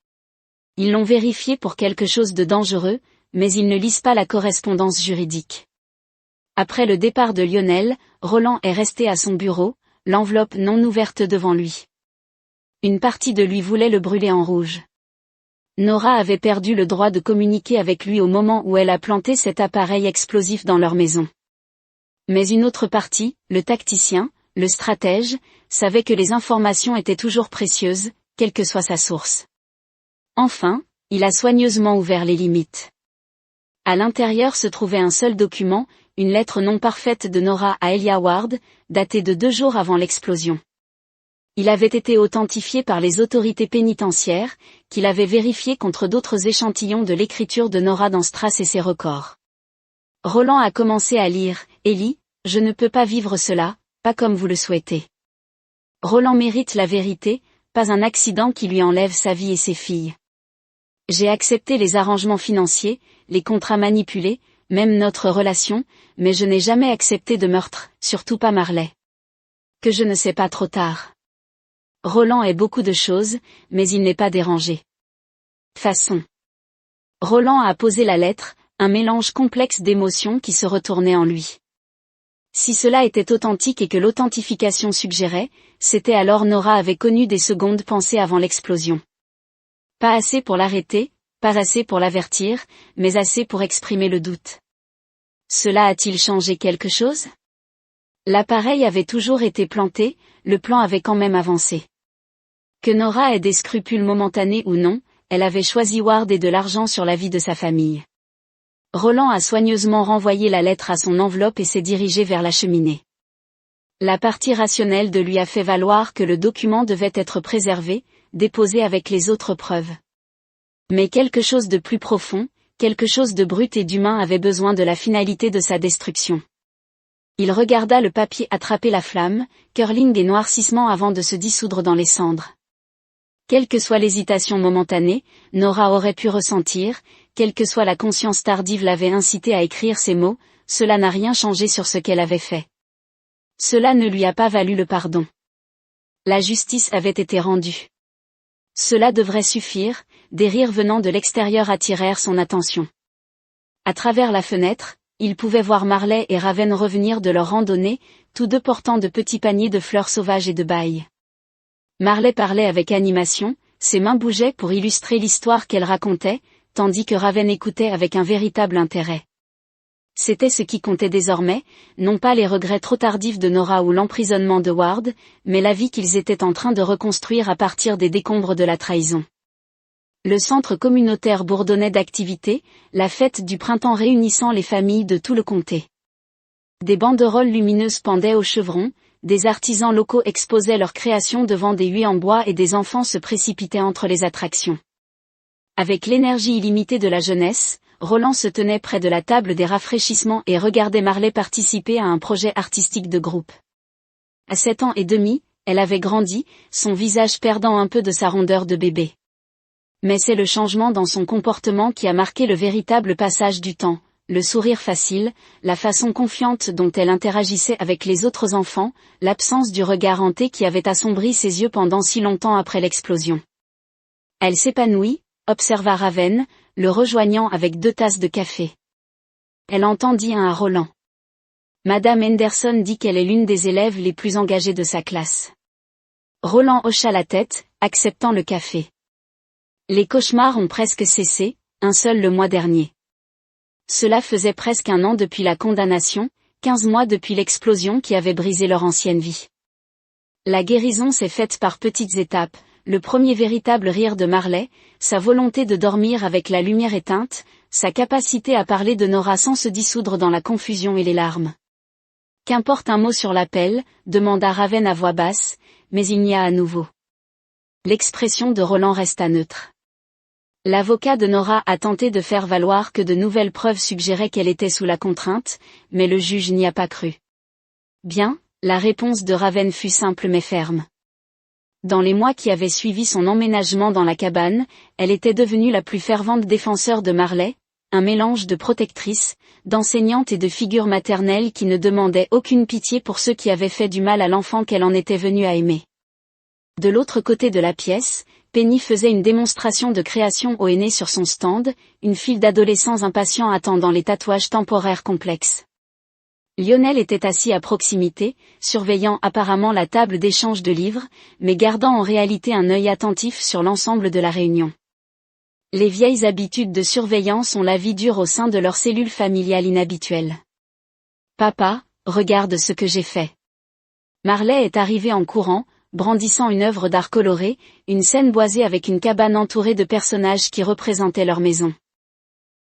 Ils l'ont vérifié pour quelque chose de dangereux, mais ils ne lisent pas la correspondance juridique. Après le départ de Lionel, Roland est resté à son bureau, l'enveloppe non ouverte devant lui. Une partie de lui voulait le brûler en rouge. Nora avait perdu le droit de communiquer avec lui au moment où elle a planté cet appareil explosif dans leur maison. Mais une autre partie, le tacticien, le stratège, savait que les informations étaient toujours précieuses, quelle que soit sa source. Enfin, il a soigneusement ouvert les limites. À l'intérieur se trouvait un seul document, une lettre non parfaite de Nora à Elijah Ward, datée de 2 jours avant l'explosion. Il avait été authentifié par les autorités pénitentiaires, qu'il avait vérifié contre d'autres échantillons de l'écriture de Nora dans Strass et ses records. Roland a commencé à lire « Ellie, je ne peux pas vivre cela, pas comme vous le souhaitez. Roland mérite la vérité, pas un accident qui lui enlève sa vie et ses filles. J'ai accepté les arrangements financiers, les contrats manipulés, même notre relation, mais je n'ai jamais accepté de meurtre, surtout pas Marley. Que je ne sais pas trop tard. Roland est beaucoup de choses, mais il n'est pas dérangé. Façon. Roland a posé la lettre, un mélange complexe d'émotions qui se retournaient en lui. Si cela était authentique et que l'authentification suggérait, c'était alors Nora avait connu des secondes pensées avant l'explosion. Pas assez pour l'arrêter, pas assez pour l'avertir, mais assez pour exprimer le doute. Cela a-t-il changé quelque chose? L'appareil avait toujours été planté, le plan avait quand même avancé. Que Nora ait des scrupules momentanés ou non, elle avait choisi Ward et de l'argent sur la vie de sa famille. Roland a soigneusement renvoyé la lettre à son enveloppe et s'est dirigé vers la cheminée. La partie rationnelle de lui a fait valoir que le document devait être préservé, déposé avec les autres preuves. Mais quelque chose de plus profond, quelque chose de brut et d'humain avait besoin de la finalité de sa destruction. Il regarda le papier attraper la flamme, curling et noircissement avant de se dissoudre dans les cendres. Quelle que soit l'hésitation momentanée, Nora aurait pu ressentir, quelle que soit la conscience tardive l'avait incité à écrire ces mots, cela n'a rien changé sur ce qu'elle avait fait. Cela ne lui a pas valu le pardon. La justice avait été rendue. Cela devrait suffire, des rires venant de l'extérieur attirèrent son attention. À travers la fenêtre, il pouvait voir Marley et Raven revenir de leur randonnée, tous deux portant de petits paniers de fleurs sauvages et de bailles. Marley parlait avec animation, ses mains bougeaient pour illustrer l'histoire qu'elle racontait, tandis que Raven écoutait avec un véritable intérêt. C'était ce qui comptait désormais, non pas les regrets trop tardifs de Nora ou l'emprisonnement de Ward, mais la vie qu'ils étaient en train de reconstruire à partir des décombres de la trahison. Le centre communautaire bourdonnait d'activités, la fête du printemps réunissant les familles de tout le comté. Des banderoles lumineuses pendaient aux chevrons, des artisans locaux exposaient leurs créations devant des huées en bois et des enfants se précipitaient entre les attractions. Avec l'énergie illimitée de la jeunesse, Roland se tenait près de la table des rafraîchissements et regardait Marley participer à un projet artistique de groupe. À 7 ans et demi, elle avait grandi, son visage perdant un peu de sa rondeur de bébé. Mais c'est le changement dans son comportement qui a marqué le véritable passage du temps, le sourire facile, la façon confiante dont elle interagissait avec les autres enfants, l'absence du regard hanté qui avait assombri ses yeux pendant si longtemps après l'explosion. Elle s'épanouit, observa Raven, le rejoignant avec 2 tasses de café. Elle entendit un à Roland. Madame Henderson dit qu'elle est l'une des élèves les plus engagées de sa classe. Roland hocha la tête, acceptant le café. Les cauchemars ont presque cessé, un seul le mois dernier. Cela faisait presque 1 an depuis la condamnation, 15 mois depuis l'explosion qui avait brisé leur ancienne vie. La guérison s'est faite par petites étapes, le premier véritable rire de Marley, sa volonté de dormir avec la lumière éteinte, sa capacité à parler de Nora sans se dissoudre dans la confusion et les larmes. Qu'importe un mot sur l'appel, demanda Raven à voix basse, mais il n'y a à nouveau. L'expression de Roland resta neutre. L'avocat de Nora a tenté de faire valoir que de nouvelles preuves suggéraient qu'elle était sous la contrainte, mais le juge n'y a pas cru. Bien, la réponse de Raven fut simple mais ferme. Dans les mois qui avaient suivi son emménagement dans la cabane, elle était devenue la plus fervente défenseur de Marley, un mélange de protectrice, d'enseignante et de figure maternelle qui ne demandait aucune pitié pour ceux qui avaient fait du mal à l'enfant qu'elle en était venue à aimer. De l'autre côté de la pièce, Penny faisait une démonstration de création au aîné sur son stand, une file d'adolescents impatients attendant les tatouages temporaires complexes. Lionel était assis à proximité, surveillant apparemment la table d'échange de livres, mais gardant en réalité un œil attentif sur l'ensemble de la réunion. Les vieilles habitudes de surveillance ont la vie dure au sein de leur cellule familiale inhabituelle. Papa, regarde ce que j'ai fait. Marley est arrivé en courant, brandissant une œuvre d'art colorée, une scène boisée avec une cabane entourée de personnages qui représentaient leur maison.